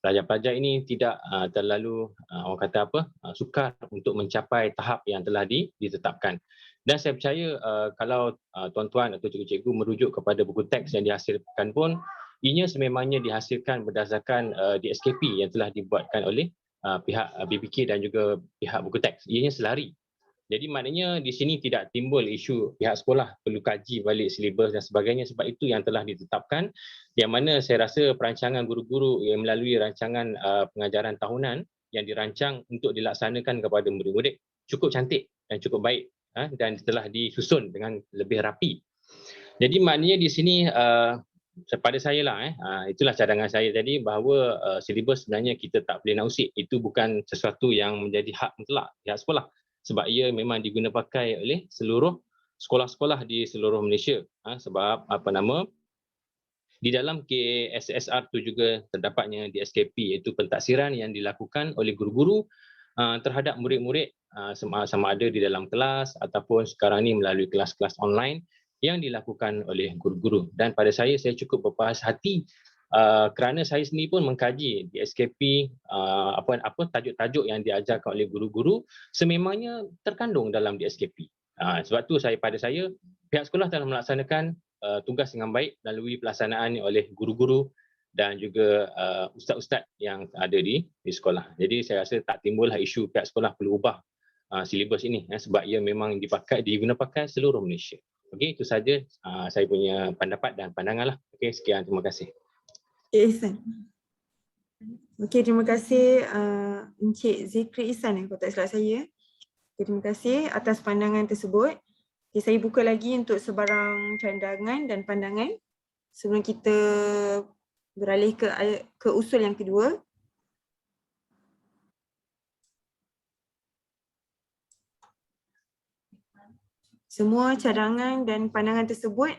pelajar-pelajar ini tidak terlalu sukar untuk mencapai tahap yang telah ditetapkan. Dan saya percaya kalau tuan-tuan atau cikgu-cikgu merujuk kepada buku teks yang dihasilkan pun, ianya sememangnya dihasilkan berdasarkan DSKP yang telah dibuatkan oleh pihak BPK dan juga pihak buku teks. Ianya selari. Jadi maknanya di sini tidak timbul isu pihak sekolah perlu kaji balik silibus dan sebagainya sebab itu yang telah ditetapkan, yang mana saya rasa perancangan guru-guru yang melalui rancangan pengajaran tahunan yang dirancang untuk dilaksanakan kepada murid-murid cukup cantik dan cukup baik dan telah disusun dengan lebih rapi. Jadi maknanya di sini pada saya lah itulah cadangan saya tadi bahawa silibus sebenarnya kita tak boleh nak usik, itu bukan sesuatu yang menjadi hak mutlak pihak sekolah. Sebab ia memang diguna pakai oleh seluruh sekolah-sekolah di seluruh Malaysia. Sebab di dalam KSSR itu juga terdapatnya DSKP, iaitu pentaksiran yang dilakukan oleh guru-guru terhadap murid-murid sama ada di dalam kelas ataupun sekarang ini melalui kelas-kelas online yang dilakukan oleh guru-guru. Dan pada saya cukup berpuas hati kerana saya sendiri pun mengkaji DSKP, apa tajuk-tajuk yang diajarkan oleh guru-guru sememangnya terkandung dalam DSKP. Sebab tu pada saya pihak sekolah telah melaksanakan tugas dengan baik melalui pelaksanaan oleh guru-guru dan juga ustaz-ustaz yang ada di sekolah. Jadi saya rasa tak timbullah isu pihak sekolah perlu ubah silibus ini sebab ia memang diguna pakai seluruh Malaysia. Okey, itu saja saya punya pendapat dan pandangan lah. Okey, sekian, terima kasih. Ihsan. Okey, terima kasih Encik Zikri Ihsan kalau tak silap saya. Okay, terima kasih atas pandangan tersebut. Okay, saya buka lagi untuk sebarang cadangan dan pandangan sebelum kita beralih ke usul yang kedua. Semua cadangan dan pandangan tersebut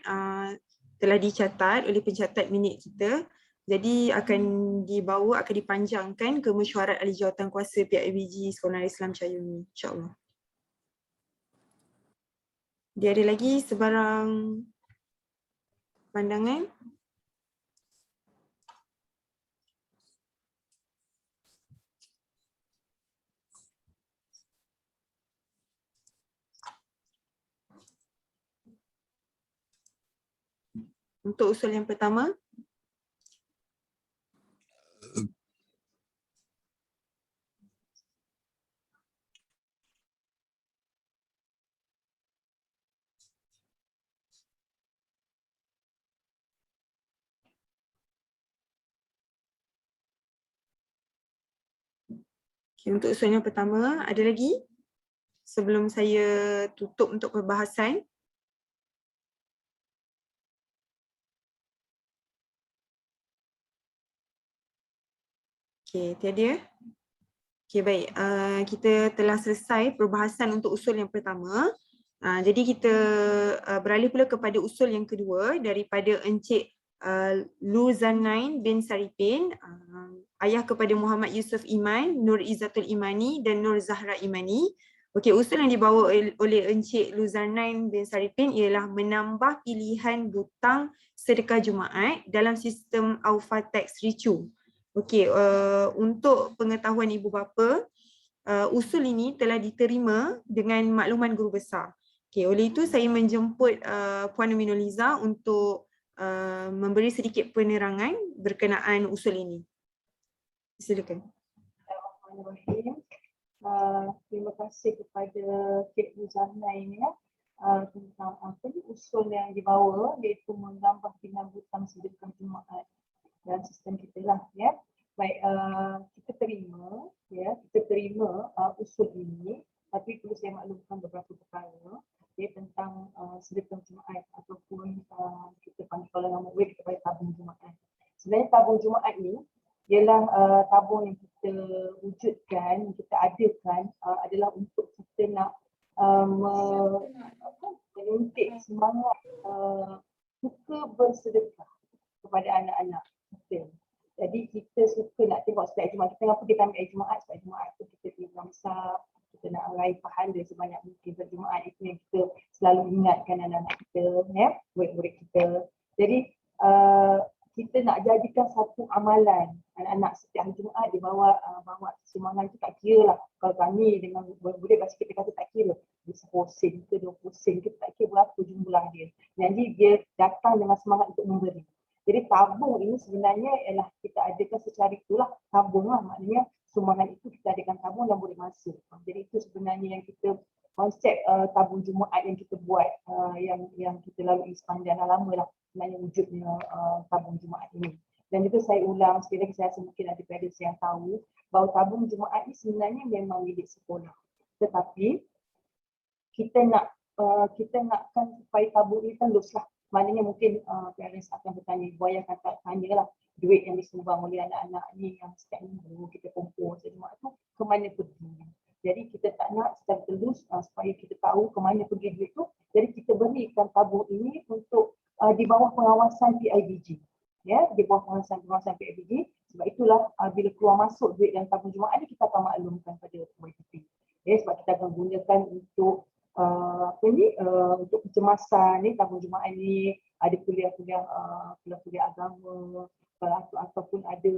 telah dicatat oleh pencatat minit kita. Jadi akan dipanjangkan ke mesyuarat ahli jawatankuasa PIBG Sekolah Islam Cahaya Umi, insya-Allah. Dia ada lagi sebarang pandangan? Untuk usul yang pertama, untuk usul yang pertama, ada lagi sebelum saya tutup untuk perbahasan? Okey, tiada? Okey, baik. Kita telah selesai perbahasan untuk usul yang pertama. Jadi kita beralih pula kepada usul yang kedua daripada Encik Luzanain bin Saripin, ayah kepada Muhammad Yusuf Iman, Nur Izzatul Imani dan Nur Zahra Imani. Okey, usul yang dibawa oleh Encik Luzanain bin Saripin ialah menambah pilihan butang sedekah Jumaat dalam sistem Aufa Tax Ricu. Okey, untuk pengetahuan ibu bapa, usul ini telah diterima dengan makluman guru besar. Okey, oleh itu saya menjemput Puan Aminuliza untuk memberi sedikit penerangan berkenaan usul ini. Silakan. Bismillahirrahmanirrahim. Terima kasih kepada Cik Luzanain tentang usul yang dibawa, iaitu menambah pilihan butang sedekah Jumaat dalam sistem kita lah, ya. Baik, kita terima usul ini, tapi perlu saya maklumkan beberapa perkara tentang sedekah Jumaat ataupun kita panggil kalau nama web kita panggil tabung Jumaat. Sebenarnya tabung Jumaat ni ialah tabung yang kita wujudkan, yang kita adakan adalah untuk kita nak menyuntik semangat suka bersedekah kepada anak-anak kita. Jadi kita suka nak tengok setiap Jumaat. Kita kenapa kita ambil Jumaat? Setiap Jumaat tu kita pergi ramsar, kita nak raih pahala sebanyak mungkin berjumaat. Itu yang kita selalu ingatkan anak-anak kita, ya, murid-murid kita. Jadi kita nak jadikan satu amalan. Anak-anak setiap hari Jumaat dia bawa sumbangan tu, tak kira lah. Kalau kami dengan murid bahasa kita kata tak kira. Dia 10 sen ke 20 sen ke, tak kira berapa jumlah dia. Jadi dia datang dengan semangat untuk memberi. Jadi tabung ini sebenarnya ialah kita adakan secara itulah, tabung lah, maknanya sumbangan itu kita adakan tabung dan boleh masuk. Jadi itu sebenarnya yang kita konsep tabung Jumaat yang kita buat, yang kita lalui sepanjang lama lah sebenarnya wujudnya tabung Jumaat ini. Dan juga saya ulang sekali lagi, saya rasa mungkin ada parents yang tahu bahawa tabung Jumaat ini sebenarnya memang milik sekolah. Tetapi kita nakkan supaya tabung ini tendus lah. Maknanya mungkin parents akan bertanya, buaya akan tanya lah, duit yang disumbang oleh anak-anak ni yang setiap minggu kita kumpul Jumaat tu ke mana pergi. Jadi kita tak nak secara telus supaya kita tahu ke mana pergi duit tu. Jadi kita berikan tabung ini untuk di bawah pengawasan PIBG. Ya, di bawah pengawasan PIBG. Sebab itulah bila keluar masuk duit dalam tabung Jumaat ni kita akan maklumkan pada YTP. Ya, sebab kita akan gunakan untuk untuk kecemasan ni, tabung Jumaat ni ada kuliah-kuliah agama ataupun ada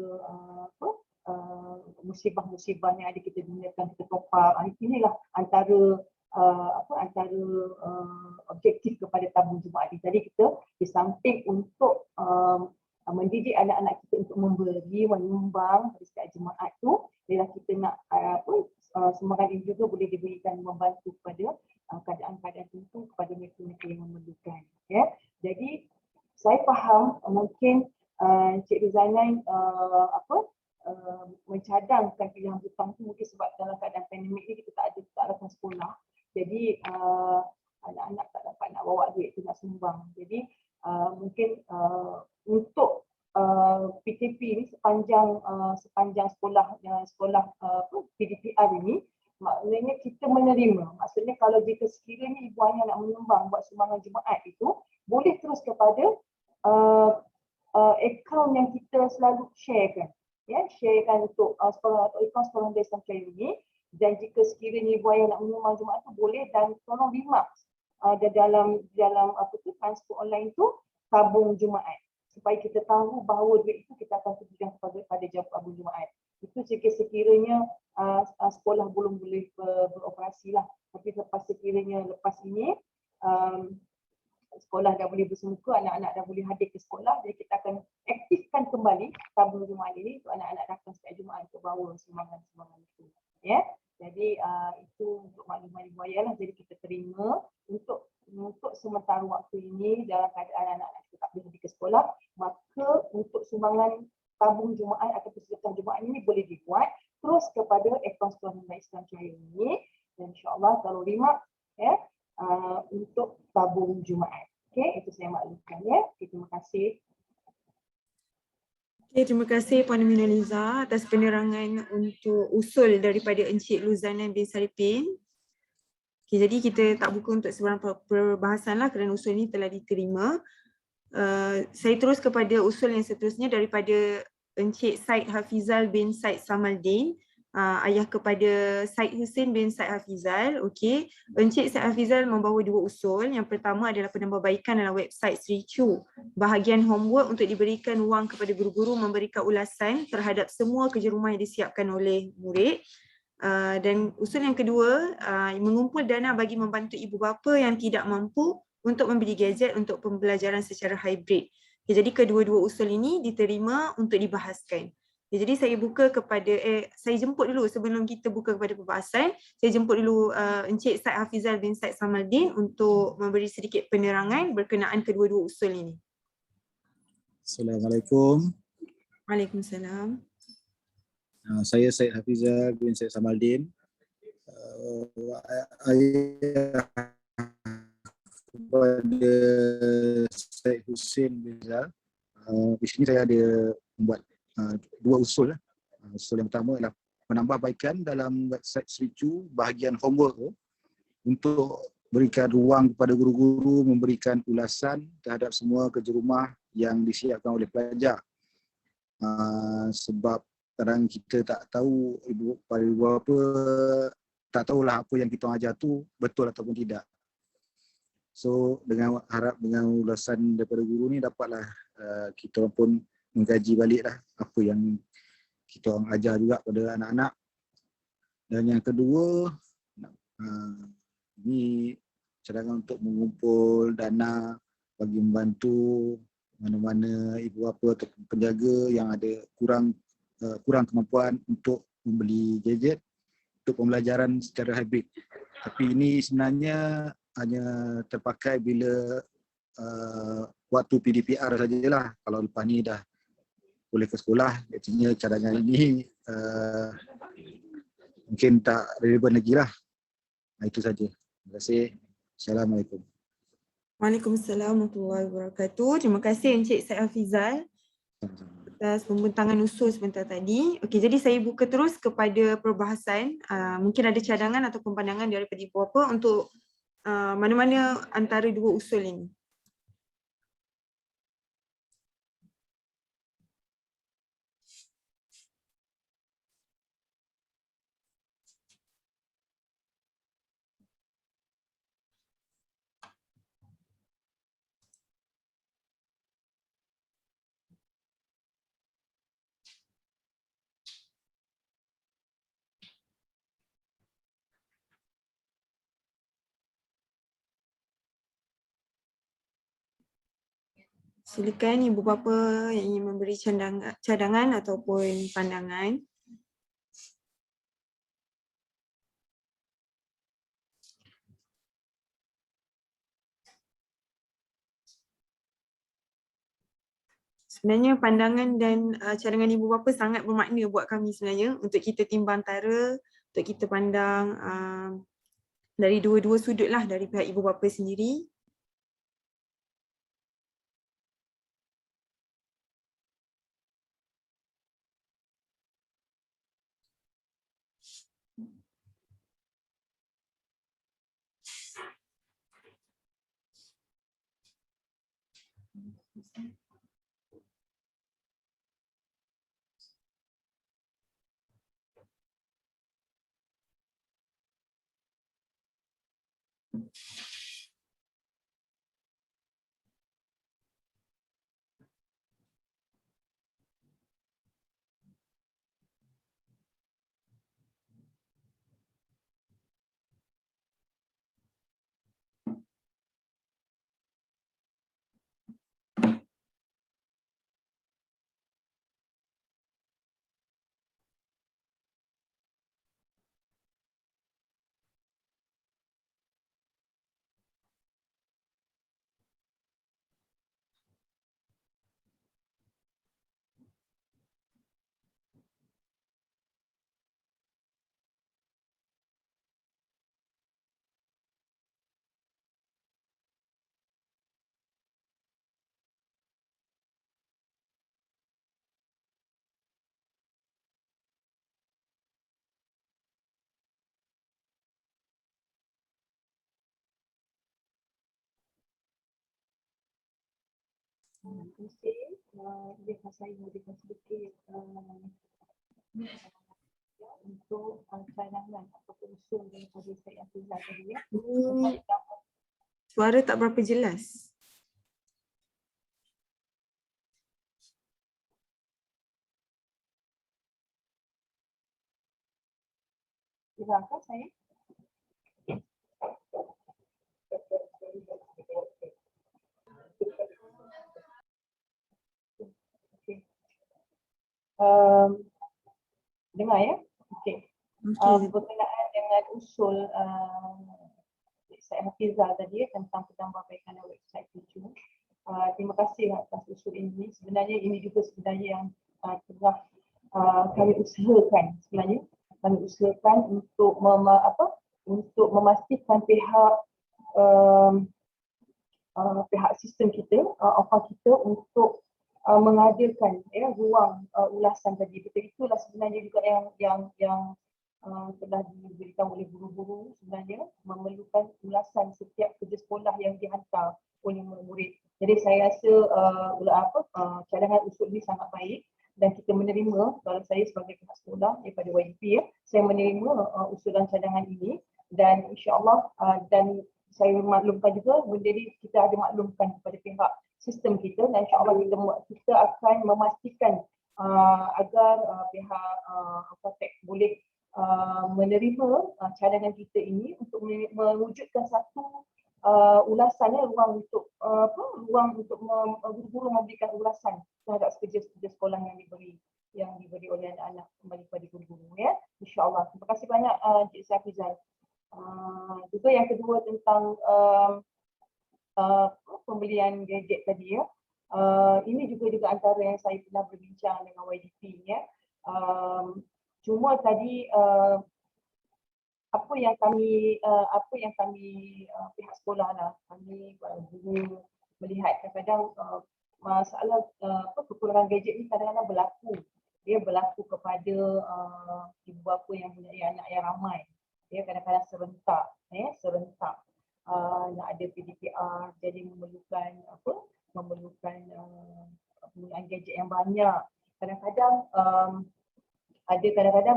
musibah-musibah yang ada kita gunakan, kita top up. Inilah antara objektif kepada tabung Jumaat ni. Jadi kita di samping untuk mendidik anak-anak kita untuk memberi, menyumbang pada setiap Jumaat tu, ialah kita nak sumbangan ini juga boleh diberikan membantu kepada keadaan-keadaan tertentu kepada mereka-mereka yang memerlukan. Ya, jadi saya faham mungkin Cik Luzanain mencadangkan pilihan hutang tu mungkin sebab dalam keadaan pandemik ni kita tak datang sekolah. Jadi anak-anak tak dapat nak bawa duit tu nak sumbang. Jadi mungkin untuk PTP ni sepanjang sekolah PDPR ini, maknanya kita menerima. Maksudnya kalau jika sekiranya ibu ayah nak menyumbang buat sumbangan Jumaat itu, boleh terus kepada akaun yang kita selalu sharekan. Ya, sharekan untuk sekolah atau akaun sekolah rendah Islam Cahaya ini. Dan jika sekiranya ibu ayah nak menyumbang Jumaat itu boleh, dan tolong remark dalam apa tu transport online tu tabung Jumaat, supaya kita tahu bahawa duit itu kita akan tujukan pada jam tabung Jumaat. Itu sekiranya sekolah belum boleh beroperasi lah. Tapi lepas ini sekolah dah boleh bersemuka, anak-anak dah boleh hadir ke sekolah, jadi kita akan aktifkan kembali tabung Jumaat ini untuk anak-anak datang setiap Jumaat untuk bawa sumbangan-sumbangan itu. Ya, jadi itu untuk maklumat ibu ayah lah. Jadi kita terima untuk sementara waktu ini dalam keadaan anak-anak kita tak boleh pergi ke sekolah, maka untuk sumbangan tabung Jumaat atau sedekah Jumaat ini boleh dibuat terus kepada akaun sekolah rendah Islam Cahaya ini, dan insya-Allah kalau rimak ya untuk tabung Jumaat. Okey, itu saya maklumkan ya. Okay, terima kasih. Okay, terima kasih Puan Aminuliza atas penerangan untuk usul daripada Encik Luzana bin Saripin. Okay, jadi kita tak buka untuk sebarang perbahasan lah kerana usul ini telah diterima. Saya terus kepada usul yang seterusnya daripada Encik Said Hafizal bin Said Samaldin, ayah kepada Said Hussein bin Said Hafizal. Okey, Encik Said Hafizal membawa dua usul. Yang pertama adalah penambahbaikan dalam website Sri Chu, bahagian homework untuk diberikan wang kepada guru-guru memberikan ulasan terhadap semua kerja rumah yang disiapkan oleh murid. Dan usul yang kedua, mengumpul dana bagi membantu ibu bapa yang tidak mampu untuk membeli gadget untuk pembelajaran secara hybrid. Okay, jadi kedua-dua usul ini diterima untuk dibahaskan. Okay, jadi saya buka kepada, saya jemput dulu sebelum kita buka kepada perbahasan, saya jemput dulu Encik Said Hafizal bin Said Samaldin untuk memberi sedikit penerangan berkenaan kedua-dua usul ini. Assalamualaikum. Waalaikumsalam. Saya Said Hafizal bin Said Samaldin. Ayah kepada Said Hussein bin Zal. Di sini saya ada membuat dua usul. Usul yang pertama adalah penambahbaikan dalam website Sri Chu bahagian homework untuk berikan ruang kepada guru-guru memberikan ulasan terhadap semua kerja rumah yang disiapkan oleh pelajar. Sebab kadang kita tak tahu ibu bapa tak tahulah apa yang kita ajar tu betul ataupun tidak. So dengan ulasan daripada guru ni dapatlah kita pun mengkaji baliklah apa yang kita orang ajar juga pada anak-anak. Dan yang kedua, ni cadangan untuk mengumpul dana bagi membantu mana-mana ibu bapa atau penjaga yang ada kurang kemampuan untuk membeli gadget untuk pembelajaran secara hybrid. Tapi ini sebenarnya hanya terpakai bila waktu PDPR sajalah. Kalau lepas ni dah boleh ke sekolah, artinya cadangan ini mungkin tak relevan lagi lah. Itu saja. Terima kasih. Assalamualaikum. Waalaikumsalam warahmatullahi wabarakatuh. Terima kasih Encik Said Hafizal atas pembentangan usul sebentar tadi. Okey, jadi saya buka terus kepada perbahasan. Mungkin ada cadangan atau pandangan daripada ibu bapa untuk mana-mana antara dua usul ini. Silakan ibu bapa yang ingin memberi cadangan ataupun pandangan. Sebenarnya pandangan dan cadangan ibu bapa sangat bermakna buat kami sebenarnya untuk kita timbang antara, untuk kita pandang dari dua-dua sudut lah dari pihak ibu bapa sendiri. Biarkan saya memberikan sedikit untuk cadangan ataupun usul daripada Syed Hafizah tadi ya. Suara tak berapa jelas. Dengarkan saya? Okay. Dengar ya? Okey. Berkenaan dengan usul Syed Hafizah tadi tentang penambahbaikan website tujuh. Terima kasih atas usul ini. Sebenarnya ini juga sebenarnya yang telah kami usahakan sebenarnya. Kami usahakan untuk untuk memastikan pihak pihak sistem kita, OFA kita untuk menghadirkan ruang ulasan tadi. Betul, itulah sebenarnya juga yang telah diberikan oleh guru-guru sebenarnya, memerlukan ulasan setiap kerja sekolah yang dihantar oleh murid. Jadi saya rasa cadangan usul ini sangat baik dan kita menerima, kalau saya sebagai pihak sekolah daripada YDP saya menerima usulan cadangan ini dan insya-Allah dan saya maklumkan juga benda ni kita ada maklumkan kepada pihak sistem kita dan insya-Allah kita akan memastikan agar pihak Apotek boleh menerima cadangan kita ini untuk mewujudkan satu ulasan ruang untuk guru-guru memberikan ulasan terhadap kerja-kerja sekolah yang diberi oleh anak-anak kembali kepada guru-guru ya, insya-Allah. Terima kasih banyak Encik Syafizal. Juga yang kedua tentang pembelian gadget tadi ya. Ini juga antara yang saya pernah berbincang dengan YDP ya. Cuma tadi apa yang kami pihak sekolah lah, kami guru melihat kadang-kadang masalah kekurangan gadget ni kadang-kadang berlaku. Dia berlaku kepada ibu bapa yang punya anak yang ramai. Dia kadang-kadang serentak nak ada PDPR, jadi memerlukan penggunaan gadget yang banyak. Kadang-kadang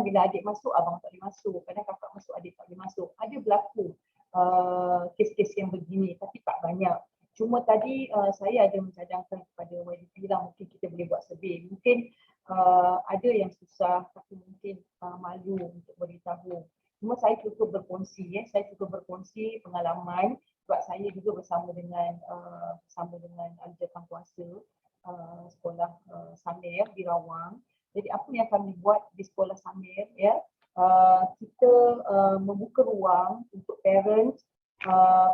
bila adik masuk abang tak boleh masuk, kadang kakak masuk adik tak boleh masuk. Ada berlaku kes-kes yang begini tapi tak banyak. Cuma tadi saya ada mencadangkan kepada YDP lah, mungkin kita boleh buat survey. Mungkin ada yang susah tapi mungkin malu untuk beritahu. Cuma saya cukup berkongsi berkongsi pengalaman sebab saya juga bersama dengan Alijatan Kuasa sekolah Samir di Rawang. Jadi apa yang kami buat di sekolah Samir ya, kita membuka ruang untuk parents.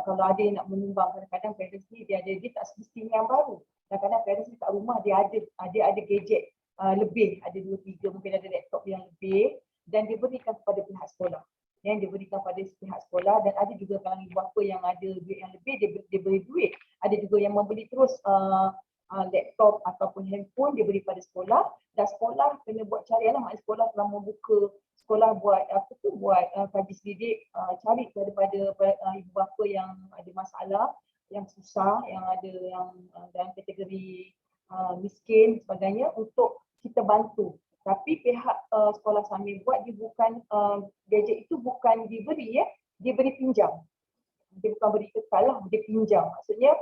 Kalau ada yang nak menyumbang, kadang-kadang parents ni dia tak semestinya yang baru. Kadang-kadang parents ni kat rumah dia ada gadget lebih, ada 2-3, mungkin ada laptop yang lebih dan diberikan kepada pihak sekolah. Yang diberikan pada pihak sekolah dan ada juga kalangan ibu bapa yang ada duit yang lebih, dia beri duit. Ada juga yang membeli terus laptop ataupun handphone dia beri pada sekolah dan sekolah kena buat carian lah. Mak sekolah telah membuka sekolah buat kaji selidik, cari daripada ibu bapa yang ada masalah yang susah, yang ada yang dalam kategori miskin sebagainya untuk kita bantu. Tapi pihak sekolah Samir buat dia bukan gadget itu bukan diberi dia beri pinjam. Dia bukan beri kekal lah, dia pinjam. Maksudnya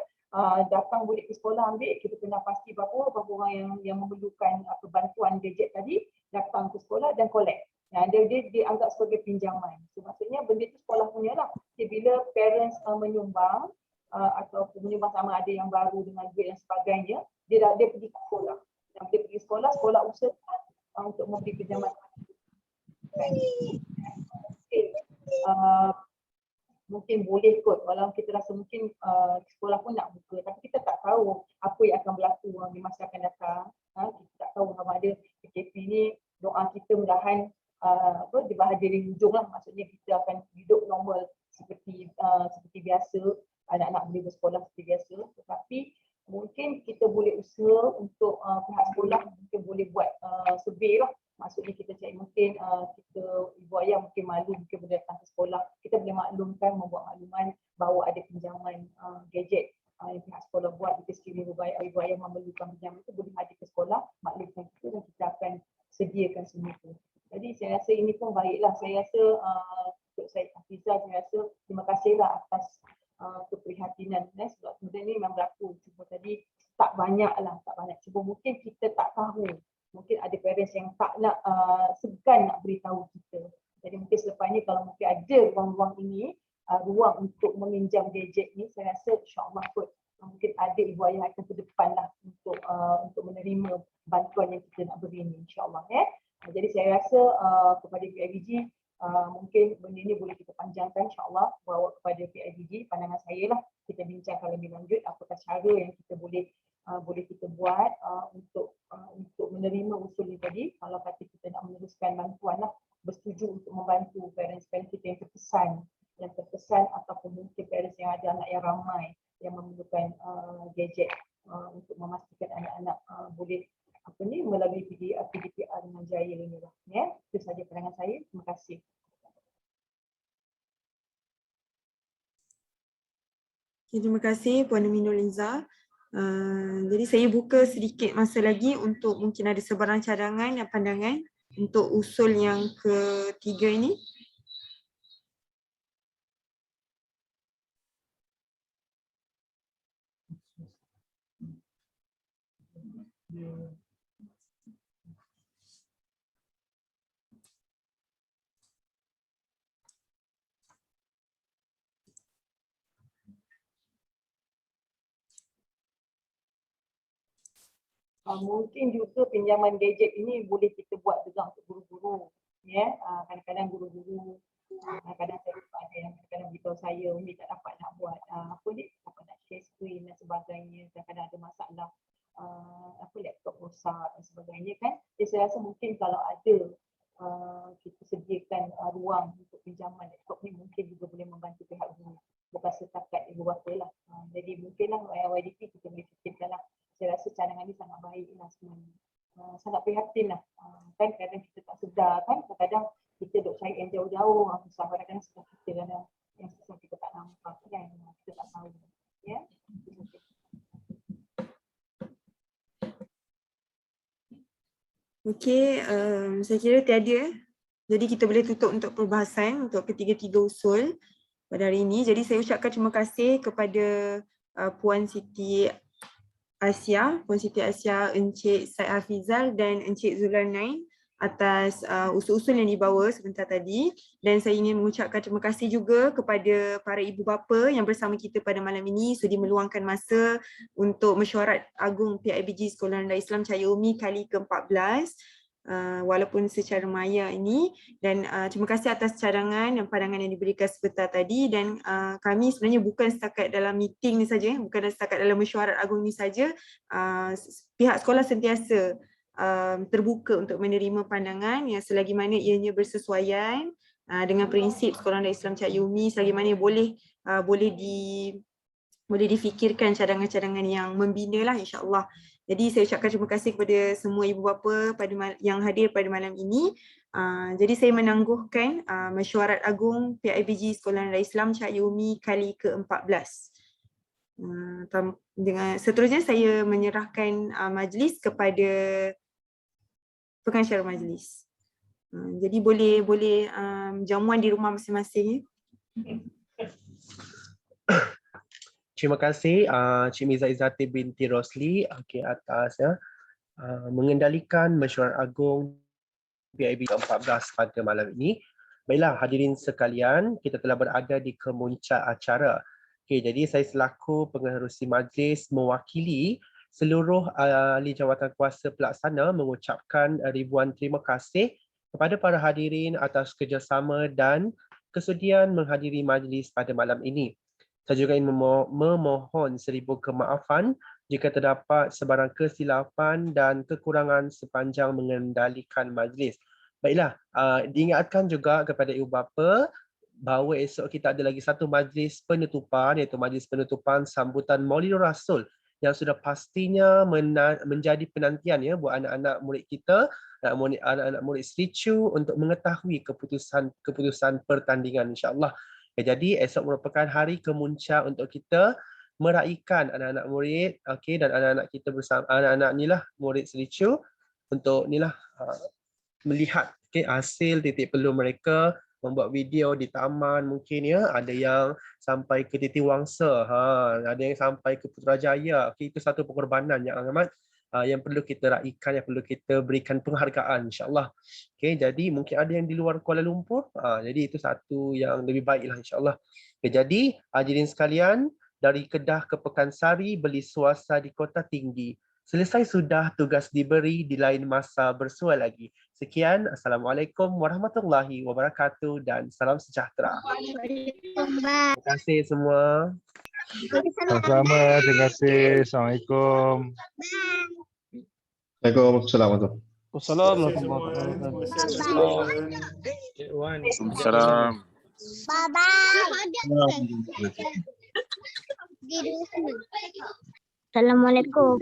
datang murid ke sekolah ambil, kita kena pasti berapa orang yang memerlukan bantuan gadget tadi datang ke sekolah dan collect. Nah, dia anggap sebagai pinjaman. So, maksudnya benda itu sekolah punya lah. Okay, bila parents menyumbang atau menyumbang sama ada yang baru dengan duit dan sebagainya, dia pergi ke sekolah. Dan dia pergi sekolah, sekolah usahakan untuk memberi pinjaman. Mungkin boleh kot, walau kita rasa mungkin sekolah pun nak buka, tapi kita tak tahu apa yang akan berlaku di masa akan datang. Kita tak tahu sama ada PKP ni, doa kita mudahan di bahagian hujung lah, maksudnya kita akan hidup normal seperti biasa, anak-anak boleh bersekolah seperti biasa, tetapi mungkin kita boleh usaha untuk pihak sekolah mungkin boleh buat survey lah. Maksudnya kita cari mungkin kita ibu ayah mungkin malu, mungkin boleh datang ke sekolah, kita boleh maklumkan, membuat makluman bahawa ada pinjaman gadget yang pihak sekolah buat. Jika sekiranya ibu ayah memerlukan pinjaman itu, boleh hadir ke sekolah, maklumkan kita dan kita akan sediakan semua itu. Jadi saya rasa ini pun baiklah. Saya rasa untuk Syed Hafizah, saya rasa terima kasihlah atas keprihatinan, sebab kemudian ni memang berlaku. Cuma tadi tak banyak. Cuma mungkin kita tak tahu. Mungkin ada parents yang tak nak segan nak beritahu kita. Jadi mungkin selepas ni kalau mungkin ada ruang-ruang ini, ruang untuk meminjam gadget ni, saya rasa insyaAllah kot mungkin ada ibu ayah akan ke depan lah untuk menerima bantuan yang kita nak beri ni, insyaAllah. Jadi saya rasa kepada PIBG mungkin benda ni boleh kita panjangkan, insyaAllah bawa kepada PIBG. Pandangan saya lah, kita bincangkan lebih lanjut apakah cara yang kita boleh kita buat untuk menerima usul ni tadi. Kalau kata kita nak meneruskan bantuan lah, bersetuju untuk membantu parents-parents kita yang terkesan ataupun mungkin parents yang ada anak yang ramai yang memerlukan gadget untuk memastikan anak-anak boleh melalui PDPR dengan jaya ini lah. Itu saja pandangan saya. Terima kasih. Terima kasih Puan Aminul Izzah. Jadi saya buka sedikit masa lagi untuk mungkin ada sebarang cadangan dan pandangan untuk usul yang ketiga ini. Mungkin juga pinjaman gadget ini boleh kita buat juga untuk guru-guru. Kadang-kadang guru-guru, kadang-kadang saya ada yang kadang beritahu saya, Umi tak dapat nak buat tak dapat nak share screen dan sebagainya. Kadang-kadang ada masalah laptop rosak dan sebagainya kan. Jadi saya rasa mungkin kalau ada kita sediakan ruang untuk pinjaman laptop ni, mungkin juga boleh membantu pihak guru. Bukan setakat ibu bapa lah. Jadi mungkinlah YDP kita boleh fikirkan lah. Saya rasa cadangan ni sangat baik lah sebenarnya. Sangat prihatin lah. Kan kadang kita tak sedar kan. Kadang kita duk cari yang jauh-jauh. Susah kadang-kadang sedar kita kadang yang susah kita tak nampak kan. Kita tak tahu. Ya. Okey, saya kira tiada. Jadi kita boleh tutup untuk perbahasan untuk ketiga-tiga usul pada hari ini. Jadi saya ucapkan terima kasih kepada Puan Siti Asia, Encik Syed Hafizal dan Encik Zulkarnain atas usul-usul yang dibawa sebentar tadi. Dan saya ingin mengucapkan terima kasih juga kepada para ibu bapa yang bersama kita pada malam ini sudi meluangkan masa untuk Mesyuarat Agung PIBG Sekolah Rendah Islam Cahaya Umi kali ke-14. Walaupun secara maya ini, dan terima kasih atas cadangan dan pandangan yang diberikan sebentar tadi. Dan kami sebenarnya bukan setakat dalam meeting ni saja, bukan setakat dalam mesyuarat agung ni saja, pihak sekolah sentiasa terbuka untuk menerima pandangan yang selagi mana ianya bersesuaian dengan prinsip Sekolah Rendah Islam Cahaya Umi, selagi mana boleh difikirkan cadangan-cadangan yang membina lah, insya-Allah. Jadi saya ucapkan terima kasih kepada semua ibu bapa yang hadir pada malam ini. Jadi saya menangguhkan Mesyuarat Agung PIBG Sekolah Rendah Islam Cahaya Umi kali ke-14. Dengan seterusnya saya menyerahkan majlis kepada pengacara majlis. Jadi boleh jamuan di rumah masing-masing. Terima kasih Cik Miza Izzati binti Rosli atas mengendalikan Mesyuarat Agung PIB ke-14 pada malam ini. Baiklah hadirin sekalian, kita telah berada di kemuncak acara. Jadi saya selaku pengerusi majlis mewakili seluruh ahli jawatan kuasa pelaksana mengucapkan ribuan terima kasih kepada para hadirin atas kerjasama dan kesudian menghadiri majlis pada malam ini. Saya juga ingin memohon seribu kemaafan jika terdapat sebarang kesilapan dan kekurangan sepanjang mengendalikan majlis. Baiklah, diingatkan juga kepada ibu bapa bahawa esok kita ada lagi satu majlis penutupan, iaitu majlis penutupan sambutan Maulidur Rasul yang sudah pastinya menjadi penantian ya buat anak-anak murid kita, anak-anak murid Sri Chu untuk mengetahui keputusan pertandingan insya-Allah. Jadi esok merupakan hari kemuncak untuk kita meraihkan anak-anak murid dan anak-anak kita bersama anak-anak inilah murid Sri Chu untuk inilah melihat hasil titik peluh mereka, membuat video di taman mungkin ya, ada yang sampai ke Titi Wangsa, ada yang sampai ke Putrajaya. Itu satu pengorbanan yang amat yang perlu kita raikan, yang perlu kita berikan penghargaan insya-Allah. Jadi mungkin ada yang di luar Kuala Lumpur, jadi itu satu yang lebih baiklah insya-Allah. Jadi hadirin sekalian, dari Kedah ke Pekansari beli swasta di Kota Tinggi. Selesai sudah tugas diberi, di lain masa bersua lagi. Sekian, Assalamualaikum warahmatullahi wabarakatuh dan salam sejahtera. Terima kasih semua. Sama-sama, terima kasih. Assalamualaikum. Waalaikumsalam. Wassalamualaikum. Waalaikumsalam. Assalamualaikum.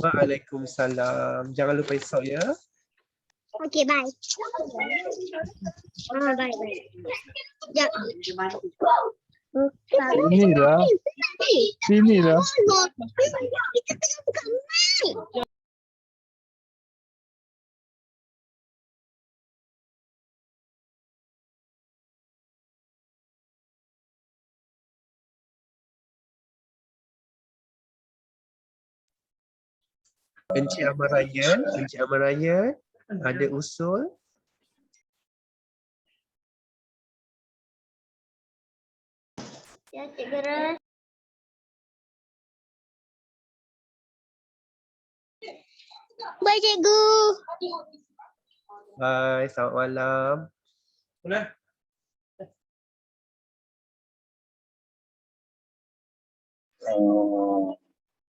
Waalaikumsalam. Jangan lupa esok ya. Okey, bye. Bye. Sinilah. Encik Amarayan, ada usul? Ya, Cik Geras. Bye, Cikgu. Bye, selamat malam.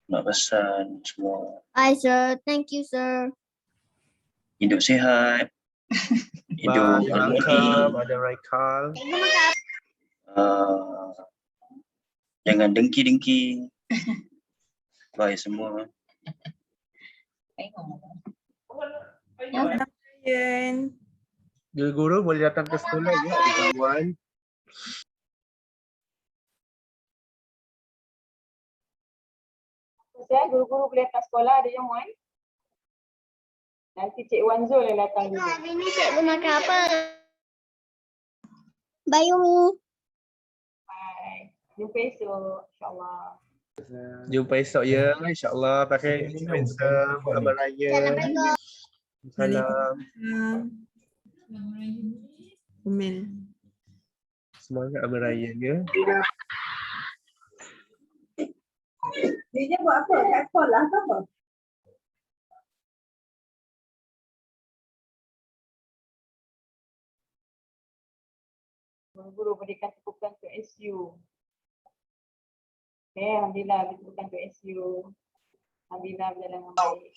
Nak pesan semua Hi, sir. Thank you, sir. hidup sihat, hidup Ada Raikal. Jangan dengki-dengki. Bye semua. Guru boleh datang ke sekolah ya, kawan. Guru-guru boleh datang sekolah, ada jamuan. Nanti Cik Wan Zul yang datang dulu. Hari ni cikgu makan apa? Bye, Umi. Bye. Jumpa esok, insyaAllah. Jumpa esok ya, insyaAllah. Pakai influencer, Selamat Raya. Assalamualaikum. Salam. Umil. Semangat Amal Raya ya. Dia buat apa? Kat sekolah ke apa? Guru berikan tepukan untuk SU. Alhamdulillah beri tepukan untuk SU. Alhamdulillah berjalan dengan baik.